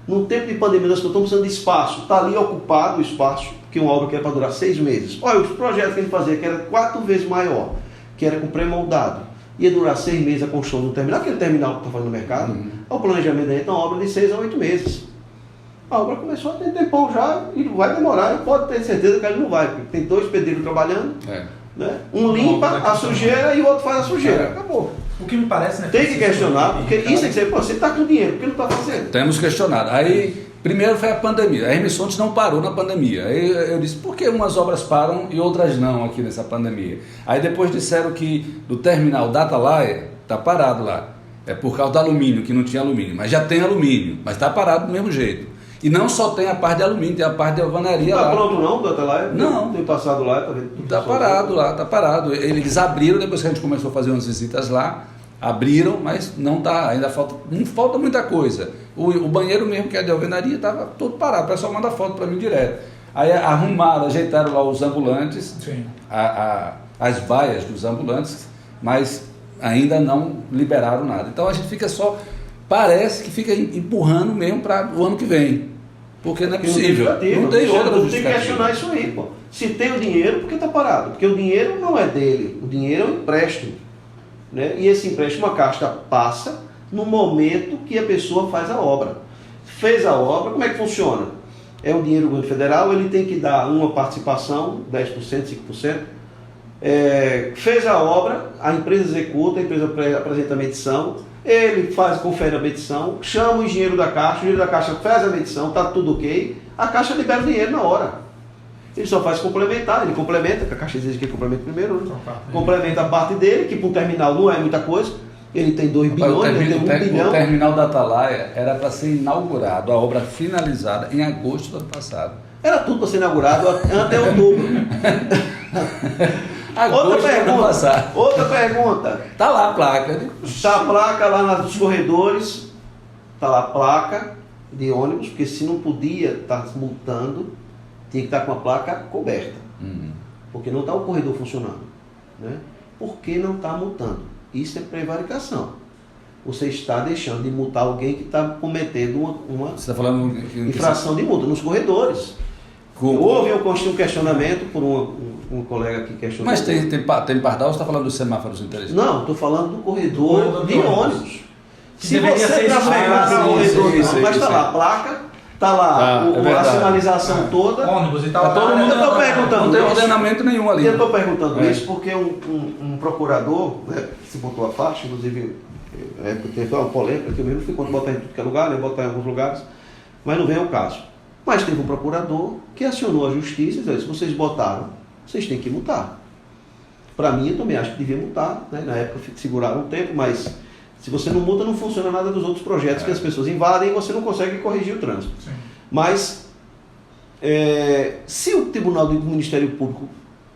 No tempo de pandemia, nós estamos precisando de espaço. Está ali ocupado o espaço, porque uma obra que era para durar 6 meses. Olha, os projetos que ele fazia, que era 4 vezes maior, que era com pré-moldado, ia durar 6 meses a construção do terminal, aquele terminal que está fazendo no mercado, o planejamento da gente é uma obra de 6 a 8 meses. A obra começou a ter tempão já e vai demorar, pode ter certeza que ele não vai, porque tem 2 pedreiros trabalhando, né? Um limpa a sujeira e o outro faz a sujeira. Acabou. O que me parece, né? Tem que questionar, porque isso tem que ser, você está com dinheiro, por que não está fazendo? Temos questionado. Aí, primeiro foi a pandemia. A Hermes Fontes não parou na pandemia. Aí eu disse, por que umas obras param e outras não aqui nessa pandemia? Aí depois disseram que do terminal da Atalaia está parado lá. É por causa do alumínio, que não tinha alumínio. Mas já tem alumínio, mas está parado do mesmo jeito. E não só tem a parte de alumínio, tem a parte de alvenaria lá. Está pronto não, do Atalaia? Não. Tem passado lá, tá vendo? Está parado lá, está parado. Eles abriram, depois que a gente começou a fazer umas visitas lá, abriram, mas não está, ainda falta muita coisa. O banheiro mesmo, que é de alvenaria, estava todo parado, o pessoal manda foto para mim direto. Aí arrumaram, ajeitaram lá os ambulantes, as baias dos ambulantes, mas ainda não liberaram nada. Então a gente fica só, parece que fica empurrando mesmo para o ano que vem. Porque não é possível. Não tem outra justificativa. Tem que questionar isso aí, pô. Se tem o dinheiro, por que está parado? Porque o dinheiro não é dele, o dinheiro é um empréstimo. Né? E esse empréstimo, a Caixa passa no momento que a pessoa faz a obra. Fez a obra, como é que funciona? É um dinheiro do governo federal, ele tem que dar uma participação, 10%, 5%. Fez a obra, a empresa executa, a empresa apresenta a medição, ele confere a medição, chama o engenheiro da Caixa, o engenheiro da Caixa faz a medição, está tudo ok, a Caixa libera o dinheiro na hora. Ele só faz complementar, ele complementa, que a Caixa exige que ele complemente primeiro, né? Complementa a parte dele, que para um terminal não é muita coisa, ele tem 2 bilhões, ele tem 1 bilhão. O terminal da Atalaia era para ser inaugurado, a obra finalizada em agosto do ano passado. Era tudo para ser inaugurado até outubro. Outra pergunta. Está lá a placa. Está a placa lá nos corredores, está lá a placa de ônibus, porque se não podia estar multando, tinha que estar com a placa coberta. Porque não está o corredor funcionando. Né? Por que não está multando? Isso é prevaricação. Você está deixando de multar alguém que está cometendo uma Você está falando infração de multa nos corredores. Houve um questionamento por um colega que questionou. Mas tem pardal, você está falando dos semáforos inteligentes? Não, estou falando do corredor de ônibus. Se deveria você ser trafegar pelo corredor, isso, mas está lá a placa, Tá lá é a verdade. sinalização toda. Ônibus e tal. Tá todo mundo Eu tô perguntando não tem isso. ordenamento nenhum ali. Eu estou perguntando É. isso porque um procurador, né, se botou a faixa, inclusive, teve uma polêmica que eu mesmo fui contra botar em tudo que é lugar, né, botar em alguns lugares, mas não vem ao caso. Mas teve um procurador que acionou a justiça e disse: se vocês botaram, vocês têm que multar. Para mim, eu também acho que devia multar, né? Na época seguraram um tempo, mas se você não multa, não funciona nada dos outros projetos que as pessoas invadem e você não consegue corrigir o trânsito. Sim. Mas, se o Tribunal do Ministério Público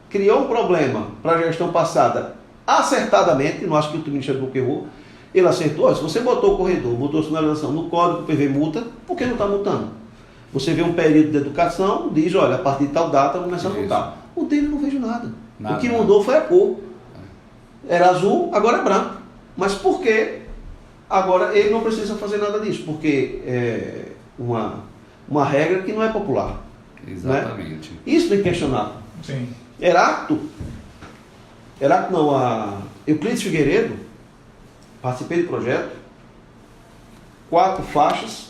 criou um problema para a gestão passada acertadamente, não acho que o Ministério Público errou, ele acertou: olha, se você botou o corredor, botou a sinalização no código PV multa, por que não está multando? Você vê um período de educação, diz: olha, a partir de tal data começa a multar. O dele eu não vejo nada. O que mudou foi a cor. Era azul, agora é branco. Mas por que agora ele não precisa fazer nada disso? Porque é uma regra que não é popular. Exatamente. Né? Isso é questionável. Sim. Heráclito não, a Euclides Figueiredo, participei do projeto, 4 faixas,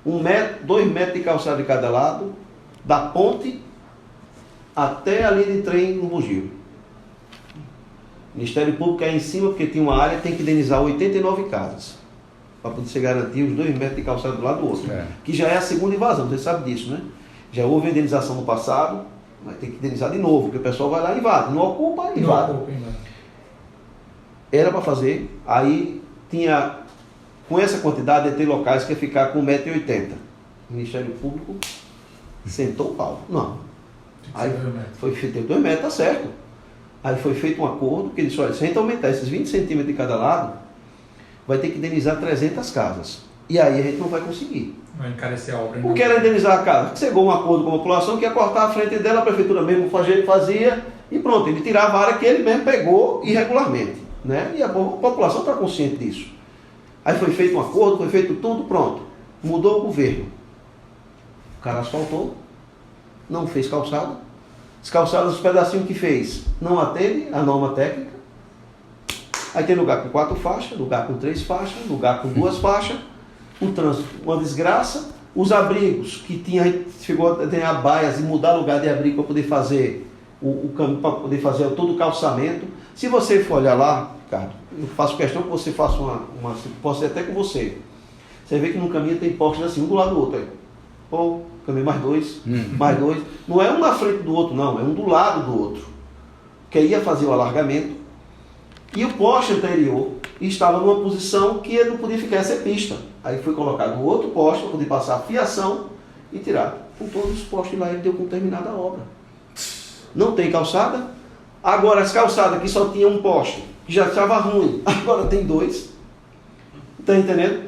2 metros de calçada de cada lado, da ponte até a linha de trem no Bugio. O Ministério Público é em cima porque tinha uma área, tem que indenizar 89 casas, para poder se garantir os 2 metros de calçada do lado do outro. Que já é a segunda invasão, você sabe disso, né? Já houve indenização no passado, mas tem que indenizar de novo, porque o pessoal vai lá e invade. Não ocupa, invade. Era para fazer, aí tinha, com essa quantidade, de ter locais que ia ficar com 1,80 m. O Ministério Público sentou o pau. Não. Aí foi feito 2 metros, tá certo. Aí foi feito um acordo que disse: olha, se a gente aumentar esses 20 centímetros de cada lado, vai ter que indenizar 300 casas. E aí a gente não vai conseguir. Vai encarecer a obra. O que era indenizar a casa? Chegou um acordo com a população que ia cortar a frente dela, a prefeitura mesmo fazia, e pronto, ele tirava a área que ele mesmo pegou irregularmente. Né? E a população está consciente disso. Aí foi feito um acordo, foi feito tudo, pronto. Mudou o governo. O cara asfaltou, não fez calçada. As calçadas, os pedacinhos que fez, não atende a norma técnica. Aí tem lugar com 4 faixas, lugar com 3 faixas, lugar com 2 faixas. O trânsito, uma desgraça. Os abrigos, que chegou a ter abaias e mudar lugar de abrigo para poder fazer o caminho, para poder fazer todo o calçamento. Se você for olhar lá, Ricardo, eu faço questão que você faça posso ir até com você. Você vê que no caminho tem postes assim, um do lado do outro. Aí. Pô, caminho mais 2, mais 2. Não é um na frente do outro, não, é um do lado do outro. Que ia fazer o alargamento. E o poste anterior estava numa posição que ele não podia ficar essa pista. Aí foi colocado outro poste para poder passar a fiação e tirar. Com todos os postes lá, ele deu com terminada a obra. Não tem calçada. Agora as calçadas que só tinha um poste, que já estava ruim, agora tem 2. Está entendendo?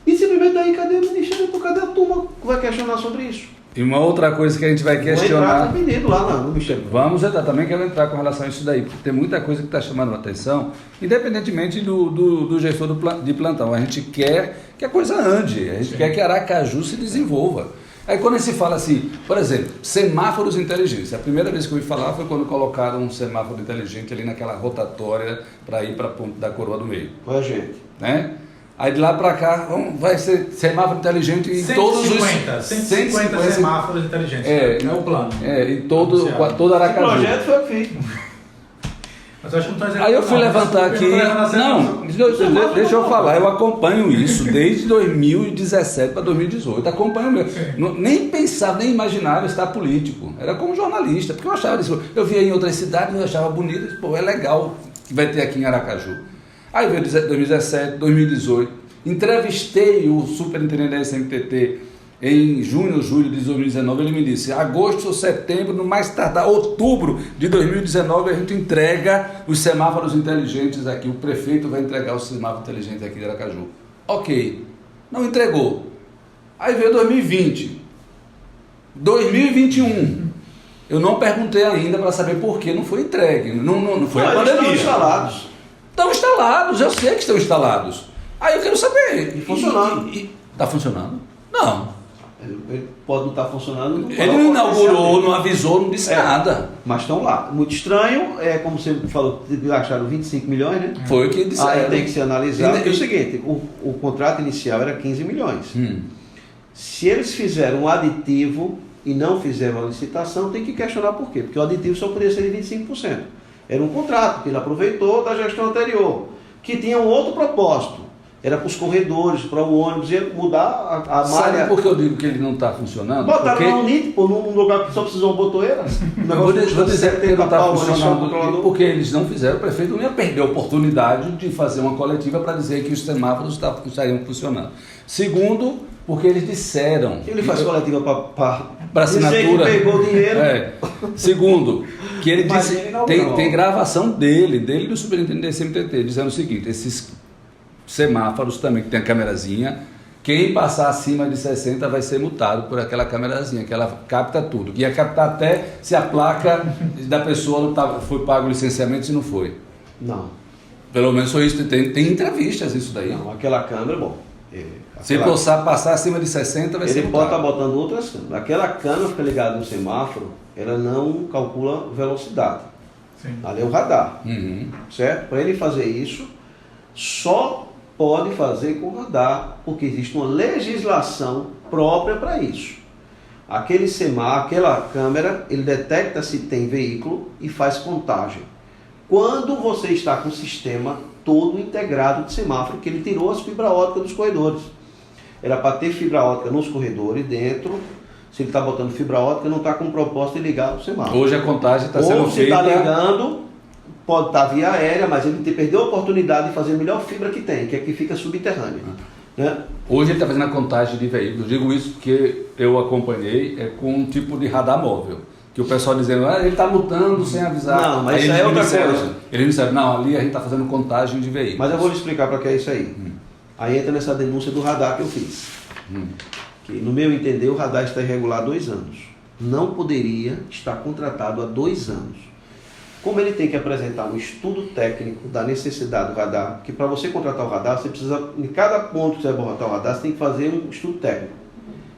E simplesmente daí, cadê o Ministério? Cadê a turma que vai questionar sobre isso? E uma outra coisa que a gente vai questionar. Vou entrar lá no Ministério. Vamos entrar, também quero entrar com relação a isso daí, porque tem muita coisa que está chamando a atenção, independentemente do gestor de plantão. A gente quer que a coisa ande, a gente quer que Aracaju se desenvolva. Aí quando se fala assim, por exemplo, semáforos inteligentes. A primeira vez que eu ouvi falar foi quando colocaram um semáforo inteligente ali naquela rotatória para ir para a ponte da Coroa do Meio. Olha, gente. Né? Aí de lá para cá vai ser semáforo inteligente em todos os... 150 semáforos inteligentes. É o plano. Em todo Aracaju. O projeto foi o que fiz. Mas eu acho que não estou Aí eu fui levantar aqui. Não, deixa eu falar, eu acompanho isso desde 2017 para 2018. Acompanho mesmo. Nem pensava, nem imaginava estar político. Era como jornalista, porque eu achava isso. Eu via em outras cidades, eu achava bonito, pô, é legal que vai ter aqui em Aracaju. Aí veio 2017, 2018. Entrevistei o superintendente da SMTT em junho, julho de 2019. Ele me disse: agosto ou setembro, no mais tardar outubro de 2019, a gente entrega os semáforos inteligentes aqui. O prefeito vai entregar os semáforos inteligentes aqui de Aracaju. Ok, não entregou. Aí veio 2020, 2021. Eu não perguntei ainda para saber por que não foi entregue. Não foi a pandemia. Estão instalados. Estão instalados, eu sei que estão instalados. Aí eu quero saber. E funcionando. Está funcionando? Não. Ele pode não estar funcionando. Ele não inaugurou, não avisou, não disse nada. Mas estão lá. Muito estranho, como você falou, acharam 25 milhões, né? Foi o que disseram. Aí tem que ser analisado. É o seguinte, o contrato inicial era 15 milhões. Se eles fizeram um aditivo e não fizeram a licitação, tem que questionar por quê. Porque o aditivo só podia ser de 25%. Era um contrato que ele aproveitou da gestão anterior, que tinha um outro propósito. Era para os corredores, para o ônibus, ia mudar a malha. Sabe por que eu digo que ele não está funcionando? Botaram porque... lá um NIT, num lugar que só precisou uma botoeira. Vou dizer que ele não está funcionando porque eles não fizeram, o prefeito não ia perder a oportunidade de fazer uma coletiva para dizer que os semáforos estariam funcionando. Segundo, porque eles disseram... Ele faz coletiva para assinatura. Que pegou dinheiro. Segundo, que ele disse, tem gravação dele do superintendente da CMTT, dizendo o seguinte: esses semáforos também, que tem a câmerazinha, quem passar acima de 60 vai ser multado por aquela câmerazinha, que ela capta tudo. Ia captar até se a placa da pessoa não tava, foi pago o licenciamento, se não foi. Não. Pelo menos foi isso, tem entrevistas isso daí. Não, aquela câmera, bom... Se passar acima de 60 vai ser multado. Ele pode estar botando outras câmeras. Aquela câmera fica ligada no semáforo, ela não calcula velocidade. Sim. Ali é o radar. Certo? Para ele fazer isso, só pode fazer com radar, porque existe uma legislação própria para isso. Aquele semáforo, aquela câmera, ele detecta se tem veículo e faz contagem. Quando você está com o sistema todo integrado de semáforo, que ele tirou as fibra ótica dos corredores. Era para ter fibra ótica nos corredores dentro. Se ele está botando fibra ótica, não está com o propósito de ligar o semáforo. Hoje a contagem está sendo Ou se feita... está ligando, pode estar via aérea, mas ele perdeu a oportunidade de fazer a melhor fibra que tem, que é que fica subterrânea. Né? Hoje ele está fazendo a contagem de veículos. Digo isso porque eu acompanhei com um tipo de radar móvel. Que o pessoal dizendo, ele está multando sem avisar. Não, mas aí isso aí é outra coisa. Eles disseram, não, ali a gente está fazendo contagem de veículos. Mas eu vou lhe explicar para que é isso aí. Aí entra nessa denúncia do radar que eu fiz. Que, no meu entender, o radar está irregular há 2 anos. Não poderia estar contratado há 2 anos. Como ele tem que apresentar um estudo técnico da necessidade do radar, que para você contratar o radar, você precisa, em cada ponto que você vai botar o radar, você tem que fazer um estudo técnico.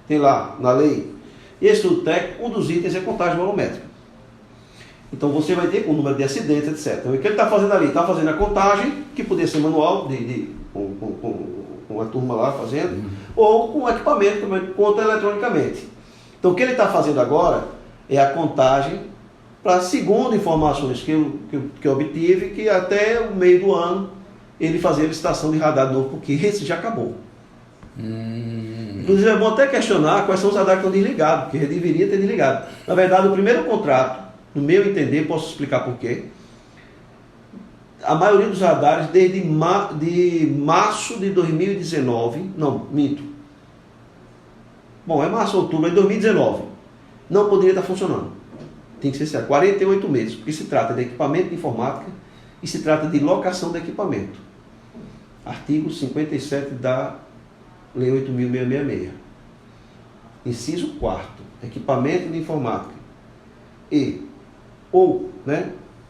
Tem lá, na lei. E esse estudo técnico, um dos itens é contagem volumétrica. Então você vai ter o número de acidentes, etc. Então o que ele está fazendo ali? Está fazendo a contagem, que podia ser manual, com a turma lá fazendo, ou com equipamento, que conta eletronicamente. Então o que ele está fazendo agora é a contagem para, segundo informações que eu obtive, que até o meio do ano ele fazer a licitação de radar de novo, porque esse já acabou. Inclusive é bom até questionar quais são os radares que estão desligados, porque ele deveria ter desligado. Na verdade, o primeiro contrato, no meu entender, posso explicar por quê. A maioria dos radares, desde março de 2019, não, minto. Bom, é março, outubro de 2019. Não poderia estar funcionando. Tem que ser há 48 meses, porque se trata de equipamento de informática e se trata de locação de equipamento. Artigo 57 da Lei 8.666. Inciso 4º. Equipamento de informática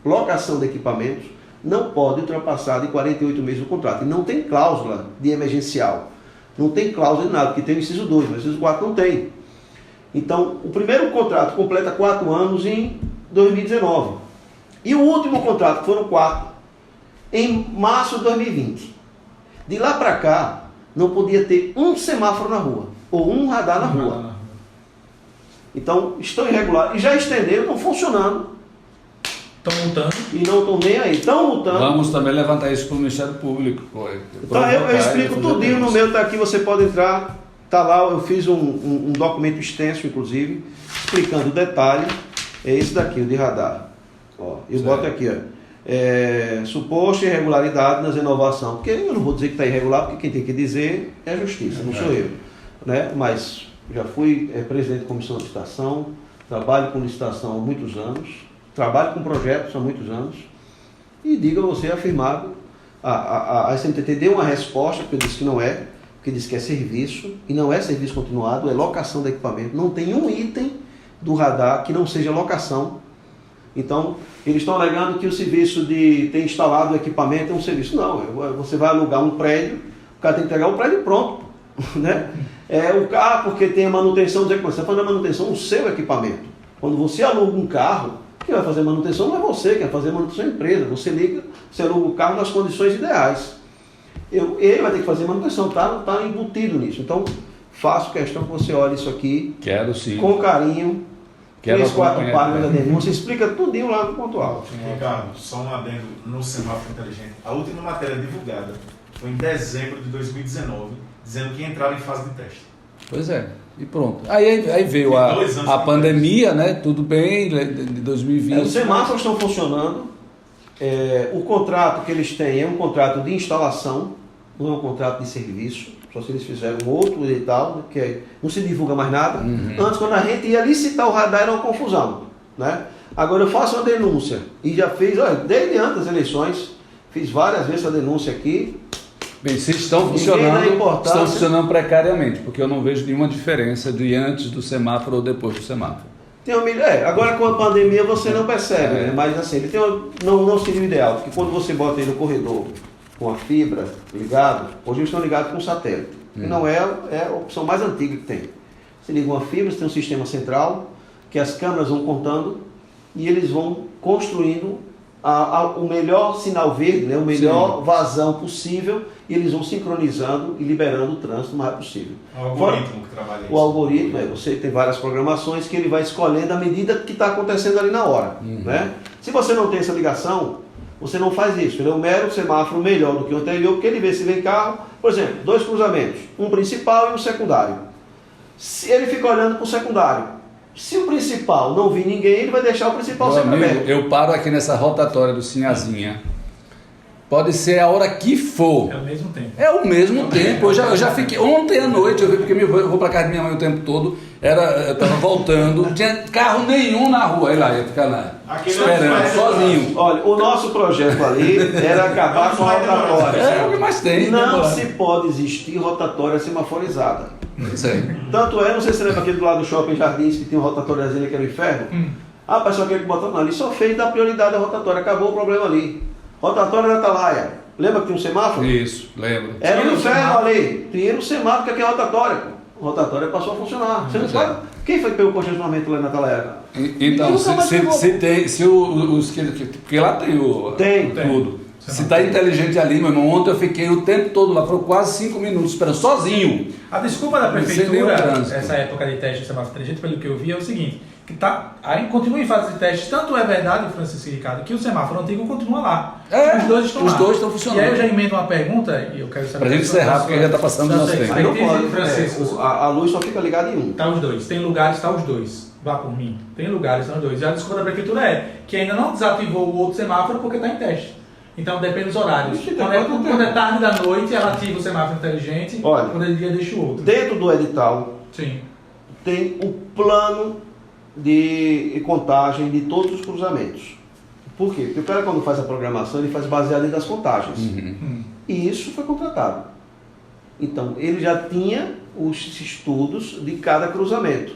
locação de equipamentos não pode ultrapassar de 48 meses o contrato. E não tem cláusula de emergencial. Não tem cláusula de nada, porque tem o inciso 2, mas o inciso 4 não tem. Então, o primeiro contrato completa 4 anos em 2019. E o último contrato, que foram 4, em março de 2020. De lá para cá, não podia ter um semáforo na rua, ou um radar na rua. Então, estão irregulares. E já estenderam, estão funcionando. Estão multando. E não estão nem aí. Estão multando. Vamos também levantar isso para o Ministério Público. Então, eu explico tudinho no meu, está aqui, você pode entrar. Está lá, eu fiz um documento extenso, inclusive, explicando o detalhe. É esse daqui, o de radar. Ó, eu boto aqui, ó. Suposta irregularidade nas inovações. Porque eu não vou dizer que está irregular, porque quem tem que dizer é a justiça, não sou eu. Né? Mas já fui presidente de comissão de licitação, trabalho com licitação há muitos anos, trabalho com projetos há muitos anos, e digo a você afirmado, a SMTT deu uma resposta, porque eu disse que não é, porque disse que é serviço, e não é serviço continuado, é locação de equipamento. Não tem um item do radar que não seja locação. Então, eles estão alegando que o serviço de ter instalado o equipamento é um serviço. Não, você vai alugar um prédio, o cara tem que entregar o prédio pronto. Né? O carro, porque tem a manutenção dos equipamentos. Você está fazendo a manutenção no seu equipamento. Quando você aluga um carro, quem vai fazer manutenção não é você, quem vai fazer manutenção é a empresa. Você aluga o carro nas condições ideais. Ele vai ter que fazer manutenção, está embutido nisso. Então, faço questão que você olhe isso aqui Quero sim. com carinho. Quero 3, 4 acompanhar páginas da também. denúncia, explica tudinho lá no ponto alto. Ricardo, só um adendo no semáforo inteligente. A última matéria divulgada foi em dezembro de 2019, dizendo que entrava em fase de teste. Pois é, e pronto. Aí veio Tem 2 anos a que pandemia, né? Tudo bem, de 2020. Os semáforos estão funcionando. O contrato que eles têm é um contrato de instalação, não é um contrato de serviço. Só se eles fizeram outro e tal, que não se divulga mais nada. Antes, quando a gente ia licitar o radar, era uma confusão, né? Agora eu faço uma denúncia e já fiz, olha, desde antes das eleições, fiz várias vezes a denúncia aqui. Bem, se estão Ninguém dá funcionando, importância. estão funcionando precariamente, porque eu não vejo nenhuma diferença de antes do semáforo ou depois do semáforo. Tem agora com a pandemia você não percebe, né? Mas assim, ele não seria o ideal, porque quando você bota ele no corredor com a fibra ligado, hoje eles estão ligados com satélite. Não é a opção mais antiga que tem. Você liga uma fibra, você tem um sistema central, que as câmeras vão contando e eles vão construindo o melhor sinal verde, né? O melhor vazão possível, e eles vão sincronizando e liberando o trânsito o mais possível. O algoritmo que trabalha isso. O algoritmo, você tem várias programações que ele vai escolhendo à medida que está acontecendo ali na hora. Né? Se você não tem essa ligação, você não faz isso. Ele é um mero semáforo melhor do que o anterior, porque ele vê se vem carro, por exemplo, 2 cruzamentos, um principal e um secundário. Se ele fica olhando para o secundário, se o principal não vir ninguém, ele vai deixar o principal Meu sempre amigo, aberto. eu paro aqui nessa rotatória do Sinhazinha. Pode ser a hora que for. É ao mesmo tempo. É o mesmo tempo. Eu já fiquei. Ontem à noite, eu vi porque eu vou para casa da minha mãe o tempo todo. Eu estava voltando, não tinha carro nenhum na rua. Aí lá, ia ficar lá, Aquele esperando, é o sozinho. Olha, o nosso projeto ali era acabar com a rotatória. É o que mais tem. Não né, se pode existir rotatória semaforizada. Isso aí. Tanto não sei se você lembra aquele do lado do Shopping Jardins que tinha um rotatóriazinho que era o inferno. A pessoa que botou não, ali só fez dar prioridade à rotatória, acabou o problema ali. Rotatória da Atalaia, lembra que tinha um semáforo? Isso, lembro. Era Tira um o inferno semáforo. ali, tinha um semáforo que aqui é rotatória. A rotatória passou a funcionar. Você não Pois é. sabe? Quem foi que pegou o congestionamento lá na Atalaia? Então, Nunca mais pegou. se tem, se os porque lá tem o Tem. tudo. Você Se não tá tem. inteligente ali, meu irmão, ontem eu fiquei o tempo todo lá, foram quase 5 minutos esperando sozinho. A desculpa da Não sei nem o prefeitura, trânsito. essa época de teste de semáforo inteligente, pelo que eu vi, é o seguinte, que aí continua em fase de teste, tanto é verdade, Francisco e Ricardo, que o semáforo antigo continua lá. Os dois estão os lá. dois estão funcionando. E aí eu já emendo uma pergunta, e eu quero saber... Pra gente encerrar, porque já tá passando do nosso tempo. Aí não pode, Francisco, a luz só fica ligada em um. tá os dois. Tem lugares, tá os dois. Vá por mim. Tem lugares, tá os dois. E a desculpa da prefeitura é que ainda não desativou o outro semáforo porque está em teste. Então depende dos horários. Ixi, Quando é tarde da noite, ela ativa o semáforo inteligente. Olha, quando é dia, deixa o outro. Dentro do edital Sim. tem o plano de contagem de todos os cruzamentos. Por quê? Porque o cara quando faz a programação, ele faz baseado nas contagens. E isso foi contratado. Então, ele já tinha os estudos de cada cruzamento.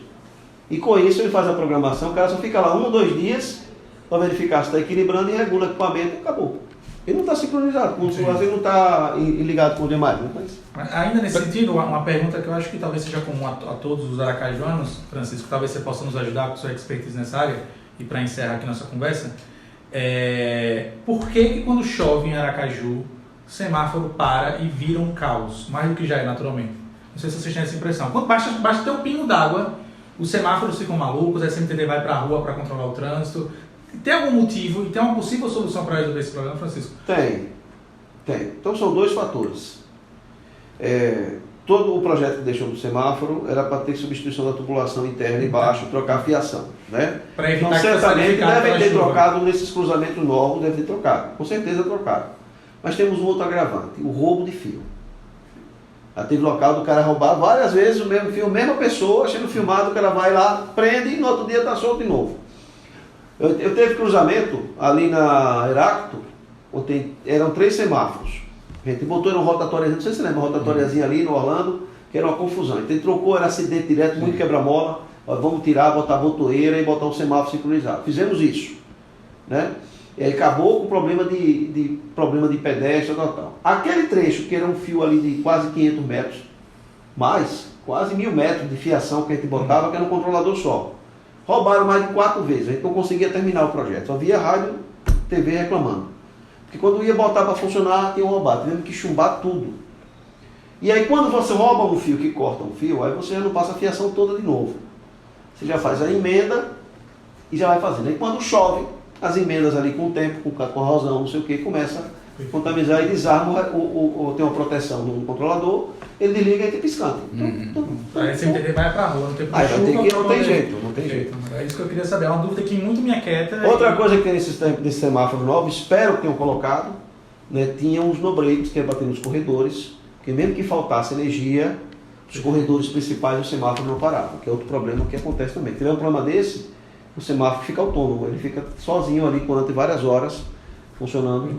E com isso ele faz a programação, o cara só fica lá 1 ou 2 dias para verificar se está equilibrando e regula o equipamento e acabou. Ele não está sincronizado com o celular, ele não está ligado com o demais. Né? Mas ainda nesse sentido, uma pergunta que eu acho que talvez seja comum a todos os aracajuanos, Francisco, talvez você possa nos ajudar com sua expertise nessa área, e para encerrar aqui nossa conversa, por que quando chove em Aracaju, o semáforo para e vira um caos, mais do que já é naturalmente? Não sei se vocês têm essa impressão. Quando basta ter um pingo d'água, os semáforos ficam malucos, a SMTD vai para a rua para controlar o trânsito. Tem algum motivo e tem uma possível solução para resolver esse problema, Francisco? Tem. Então são 2 fatores. Todo o projeto que deixou do semáforo era para ter substituição da tubulação interna e baixo, trocar a fiação. Né? Para evitar Então que fosse certamente danificado devem pela ter chuva. trocado nesses cruzamentos novos, devem ter trocado. Com certeza trocaram. Mas temos um outro agravante, o roubo de fio. Já teve local do cara roubar várias vezes o mesmo fio, mesma pessoa, sendo filmado, o cara vai lá, prende e no outro dia está solto de novo. Eu teve cruzamento ali na Heráclito, onde eram 3 semáforos. A gente botou uma rotatória, não sei se você lembra, uma rotatóriazinha ali no Orlando, que era uma confusão. Então ele trocou, era acidente direto, muito quebra-mola. Vamos tirar, botar a botoeira e botar um semáforo sincronizado. Fizemos isso. Né? E aí acabou com o problema de pedestre, tal. Aquele trecho, que era um fio ali de quase 500 metros, mais quase 1000 metros de fiação que a gente botava, que era um controlador só. Roubaram mais de 4 vezes, a gente não conseguia terminar o projeto. Só via rádio, TV reclamando. Porque quando ia botar para funcionar, tinham roubado. Tivemos que chumbar tudo. E aí quando você rouba um fio, que corta um fio, aí você já não passa a fiação toda de novo. Você já faz a emenda e já vai fazendo. Aí quando chove, as emendas ali com o tempo, com a corrosão, não sei o que, começa a contaminar e desarma, tem uma proteção no controlador, ele desliga e tem piscante. Aí você entender, vai pra rua, não tem Aí vai ter que, não tem jeito, não tem jeito. É isso que eu queria saber, é uma dúvida que muito me aquieta. Outra coisa que tem nesse semáforo novo, espero que tenham colocado, né, tinha uns no-breaks que é bater nos corredores, porque mesmo que faltasse energia, os corredores principais do semáforo não paravam, que é outro problema que acontece também. Se tiver um problema desse, o semáforo fica autônomo, ele fica sozinho ali durante várias horas, funcionando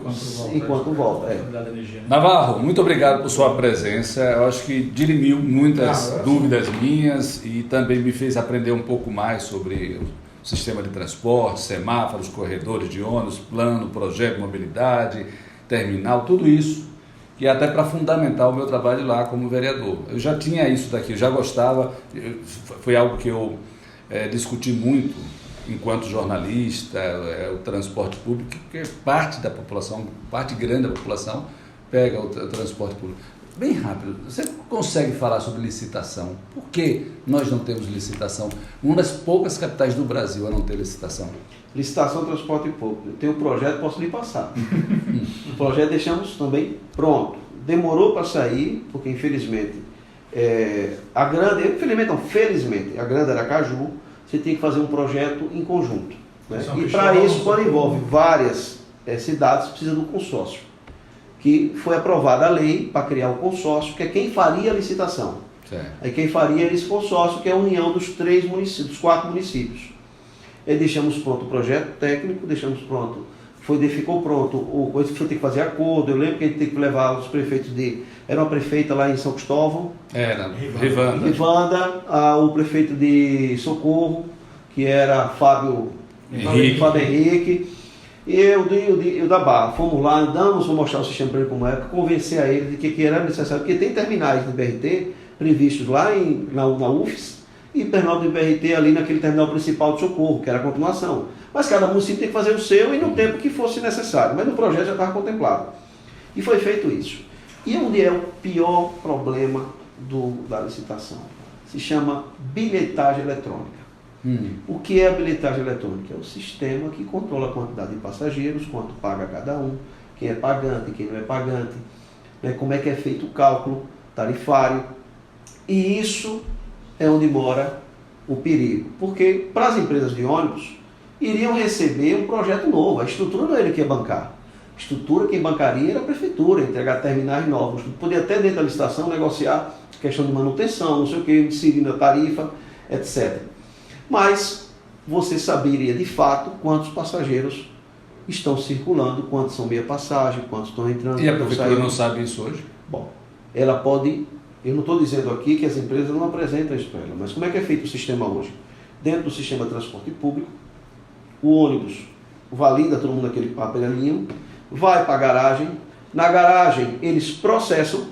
enquanto volta. Navarro, muito obrigado por sua presença. Eu acho que dirimiu muitas dúvidas minhas e também me fez aprender um pouco mais sobre o sistema de transporte, semáforos, corredores de ônibus, plano, projeto de mobilidade, terminal, tudo isso, que é até para fundamentar o meu trabalho lá como vereador. Eu já tinha isso daqui, eu já gostava, foi algo que eu discuti muito enquanto jornalista, o transporte público, porque parte da população, parte grande da população pega o transporte público. Bem rápido, você consegue falar sobre licitação? Por que nós não temos licitação? Uma das poucas capitais do Brasil a não ter licitação. Licitação de transporte público. Eu tenho um projeto, posso lhe passar. O projeto deixamos também pronto. Demorou para sair, porque infelizmente, felizmente, a Grande Aracaju, você tem que fazer um projeto em conjunto. Né? E para isso, quando envolve várias cidades, precisa do consórcio. Que foi aprovada a lei para criar o consórcio, que é quem faria a licitação. Certo. Aí quem faria esse consórcio, que é a união dos 4 municípios. E deixamos pronto o projeto técnico, ficou pronto, coisa que foi ter que fazer acordo. Eu lembro que a gente tem que levar os prefeitos era uma prefeita lá em São Cristóvão. Era, Rivanda, o prefeito de Socorro, que era Fábio Henrique. E eu o da Barra. Fomos lá, andamos, vou mostrar o sistema para ele como é, convencer a ele de que era necessário, porque tem terminais do BRT previstos lá na UFES, e terminal do BRT ali naquele terminal principal de Socorro, que era a continuação. Mas cada município tem que fazer o seu e no tempo que fosse necessário. Mas no projeto já estava contemplado. E foi feito isso. E onde é o pior problema da licitação? Se chama bilhetagem eletrônica. O que é a bilhetagem eletrônica? É o sistema que controla a quantidade de passageiros, quanto paga cada um, quem é pagante, quem não é pagante, né, como é que é feito o cálculo tarifário. E isso é onde mora o perigo. Porque para as empresas de ônibus, iriam receber um projeto novo. A estrutura não é ele que ia bancar. A estrutura quem bancaria era a prefeitura, entregar terminais novos. Podia até dentro da licitação negociar questão de manutenção, não sei o que, inserindo a tarifa, etc. Mas você saberia de fato quantos passageiros estão circulando, quantos são meia passagem, quantos estão entrando. E a prefeitura não sabe isso hoje? Bom, ela pode. Eu não estou dizendo aqui que as empresas não apresentam isso para ela, mas como é que é feito o sistema hoje? Dentro do sistema de transporte público, o ônibus valida todo mundo naquele aparelhinho, vai para a garagem, na garagem eles processam,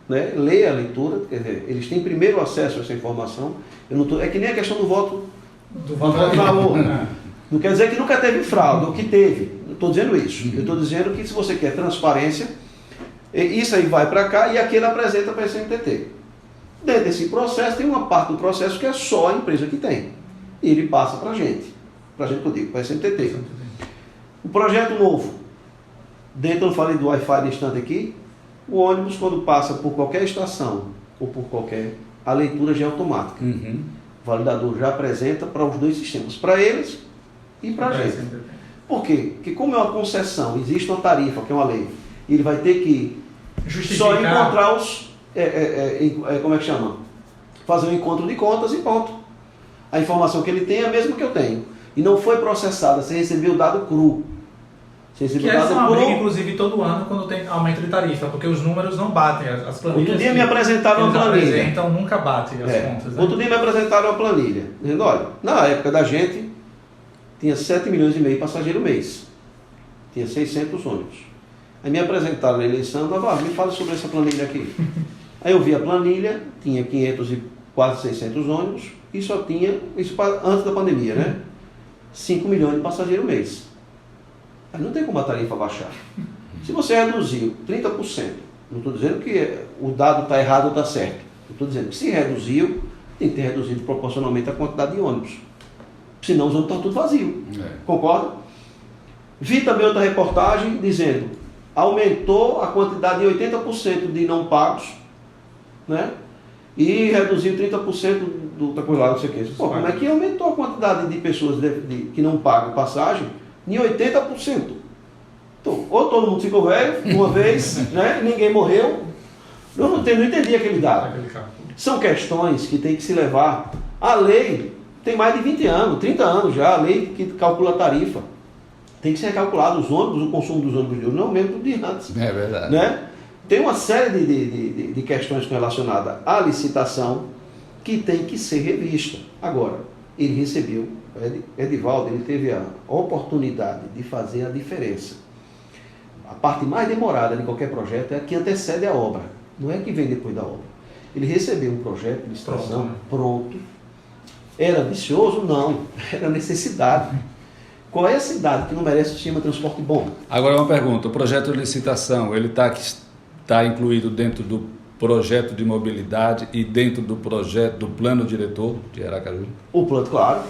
né, lê a leitura, quer dizer, eles têm primeiro acesso a essa informação. É que nem a questão do voto a favor. Não quer dizer que nunca teve fraude, ou que teve. Não estou dizendo isso. Eu estou dizendo que se você quer transparência, isso aí vai para cá e aquele apresenta para a SMTT. Dentro desse processo, tem uma parte do processo que é só a empresa que tem. E ele passa para a gente. Para a gente que eu digo, para a SMTT. O projeto novo, dentro eu falei do Wi-Fi distante aqui, o ônibus quando passa por qualquer estação ou por qualquer, a leitura já é automática. O validador já apresenta para os dois sistemas, para eles e para a gente. Por quê? Porque como é uma concessão, existe uma tarifa, que é uma lei, ele vai ter que só encontrar como é que chama? Fazer um encontro de contas e ponto. A informação que ele tem é a mesma que eu tenho. E não foi processada, você recebeu o dado cru. Que essa é uma briga, inclusive, todo ano quando tem aumento de tarifa, porque os números não batem, as planilhas. Outro dia me apresentaram uma planilha. Então nunca bate as contas. Né? Outro dia me apresentaram uma planilha, dizendo, olha, na época da gente, tinha 7 milhões e meio de passageiros mês. Tinha 600 ônibus. Aí me apresentaram na eleição, me fala sobre essa planilha aqui. Aí eu vi a planilha, tinha 500 e quase 600 ônibus, e só tinha, isso antes da pandemia, né? 5 milhões de passageiros mês. Aí não tem como a tarifa baixar. Se você reduziu 30%, Não estou dizendo que o dado está errado ou está certo. Estou dizendo que se reduziu, tem que ter reduzido proporcionalmente a quantidade de ônibus. Senão os ônibus estão tudo vazio. Concorda? Vi também outra reportagem dizendo aumentou a quantidade de 80% de não pagos, né? E reduziu 30% do outra coisa lá, não sei o que. Pô, como é que aumentou a quantidade de pessoas que não pagam passagem em 80%? Então, ou todo mundo ficou velho uma vez, né? Ninguém morreu. Eu não entendi aquele dado. São questões que tem que se levar. A lei tem mais de 20 anos, 30 anos já, a lei que calcula a tarifa. Tem que ser recalculado os ônibus, o consumo dos ônibus de hoje, não mesmo do de antes. É verdade. Né? Tem uma série de questões relacionadas à licitação que tem que ser revista. Agora, ele recebeu, Edivaldo, ele teve a oportunidade de fazer a diferença. A parte mais demorada de qualquer projeto é a que antecede a obra, não é a que vem depois da obra. Ele recebeu um projeto de licitação pronto. Era ambicioso? Não, era necessidade. Qual é a cidade que não merece um sistema de transporte bom? Agora uma pergunta, o projeto de licitação, ele está incluído dentro do projeto de mobilidade e dentro do projeto do plano diretor de Aracaju? O plano, claro.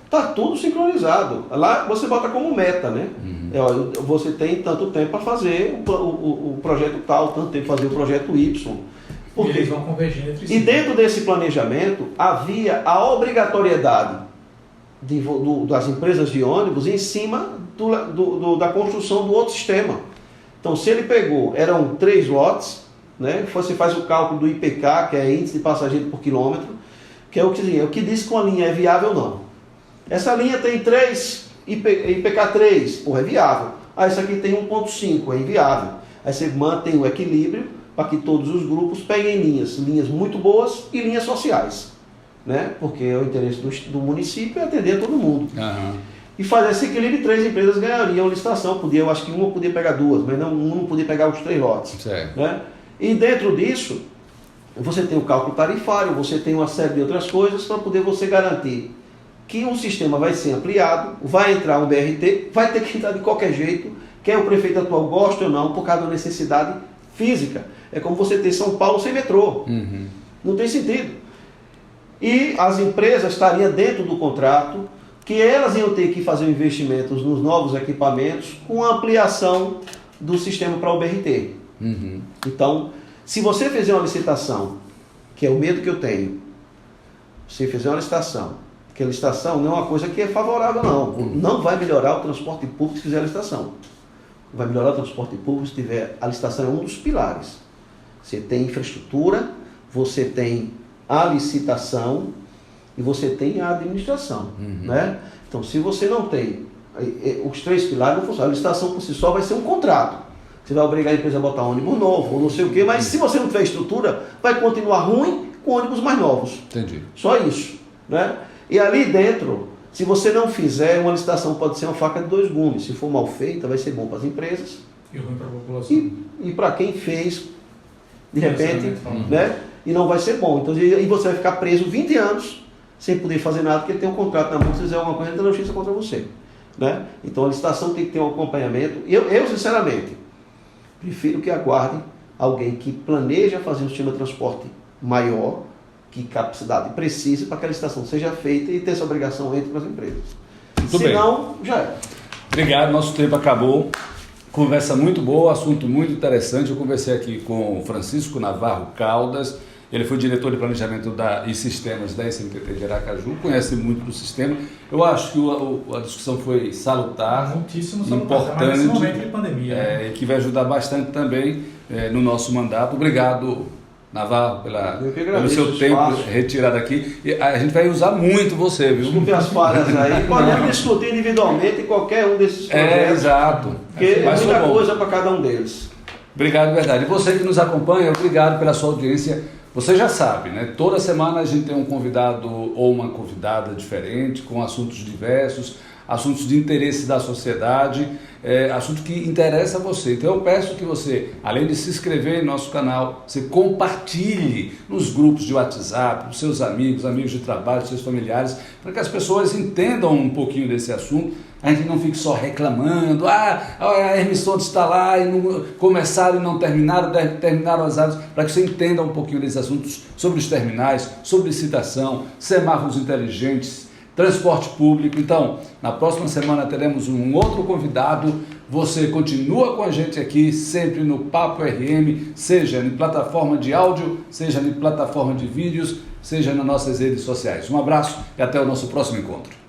Está tudo sincronizado. Lá você bota como meta, né? Você tem tanto tempo para fazer o projeto tal, tanto tempo para fazer o projeto Y. Porque eles vão convergir entre si. E dentro desse planejamento havia a obrigatoriedade das empresas de ônibus em cima da construção do outro sistema. Então, se ele pegou, eram 3 lotes, né? Você faz o cálculo do IPK, que é índice de passageiro por quilômetro, que é o que diz que uma linha é viável ou não. Essa linha tem 3, IPK 3, porra, é viável. Essa aqui tem 1.5, é inviável. Aí você mantém o equilíbrio para que todos os grupos peguem linhas muito boas e linhas sociais. Né? Porque é o interesse do município é atender a todo mundo. E fazer esse equilíbrio, 3 empresas ganhariam licitação. Eu acho que uma podia pegar 2, mas uma não podia pegar os 3 lotes. Né? E dentro disso, você tem o cálculo tarifário, você tem uma série de outras coisas para poder você garantir que um sistema vai ser ampliado, vai entrar um BRT, vai ter que entrar de qualquer jeito, quer o prefeito atual goste ou não, por causa da necessidade física. É como você ter São Paulo sem metrô. Não tem sentido. E as empresas estariam dentro do contrato, que elas iam ter que fazer investimentos nos novos equipamentos com a ampliação do sistema para o BRT. Então, se você fizer uma licitação, que é o medo que eu tenho, se fizer uma licitação, que a licitação não é uma coisa que é favorável, não. Não vai melhorar o transporte público se fizer a licitação. Vai melhorar o transporte público se tiver... A licitação é um dos pilares. Você tem infraestrutura, você tem a licitação e você tem a administração. Né? Então, se você não tem os 3 pilares, não funciona. A licitação por si só vai ser um contrato. Você vai obrigar a empresa a botar ônibus novo, ou não sei o quê, mas se você não tiver estrutura, vai continuar ruim com ônibus mais novos. Entendi. Só isso. Né? E ali dentro, se você não fizer, uma licitação pode ser uma faca de 2 gumes. Se for mal feita, vai ser bom para as empresas. E ruim para a população. E para quem fez, de repente, né? E não vai ser bom. Então, e você vai ficar preso 20 anos sem poder fazer nada, porque ele tem um contrato na mão, se fizer alguma coisa, ele tem justiça contra você. Né? Então a licitação tem que ter um acompanhamento. Eu sinceramente, prefiro que aguardem alguém que planeja fazer um sistema de transporte maior, que capacidade precise para que a licitação seja feita e ter essa obrigação entre as empresas. Senão, já é. Obrigado, nosso tempo acabou. Conversa muito boa, assunto muito interessante. Eu conversei aqui com o Francisco Navarro Caldas, ele foi diretor de planejamento e sistemas da SMTT de Aracaju, conhece muito do sistema. Eu acho que a discussão foi salutar, muitíssimo salutar, importante, nesse momento de pandemia. E que vai ajudar bastante também no nosso mandato. Obrigado, Navarro, pelo seu tempo retirado aqui. E a gente vai usar muito você, viu? Desculpe as falhas aí. Podemos discutir individualmente em qualquer um desses projetos. Exato. Porque é muita coisa para cada um deles. Obrigado, verdade. E você que nos acompanha, obrigado pela sua audiência. Você já sabe, né? Toda semana a gente tem um convidado ou uma convidada diferente, com assuntos diversos. assuntos de interesse da sociedade, assunto que interessa a você. Então eu peço que você, além de se inscrever em nosso canal, você compartilhe nos grupos de WhatsApp, com seus amigos, amigos de trabalho, seus familiares, para que as pessoas entendam um pouquinho desse assunto. A gente não fique só reclamando, a Hermes Fontes está lá e não começaram e não terminaram, terminaram as áreas, para que você entenda um pouquinho desses assuntos sobre os terminais, sobre licitação, semáforos inteligentes, transporte público. Então, na próxima semana teremos um outro convidado. Você continua com a gente aqui, sempre no Papo RM, seja em plataforma de áudio, seja em plataforma de vídeos, seja nas nossas redes sociais. Um abraço e até o nosso próximo encontro.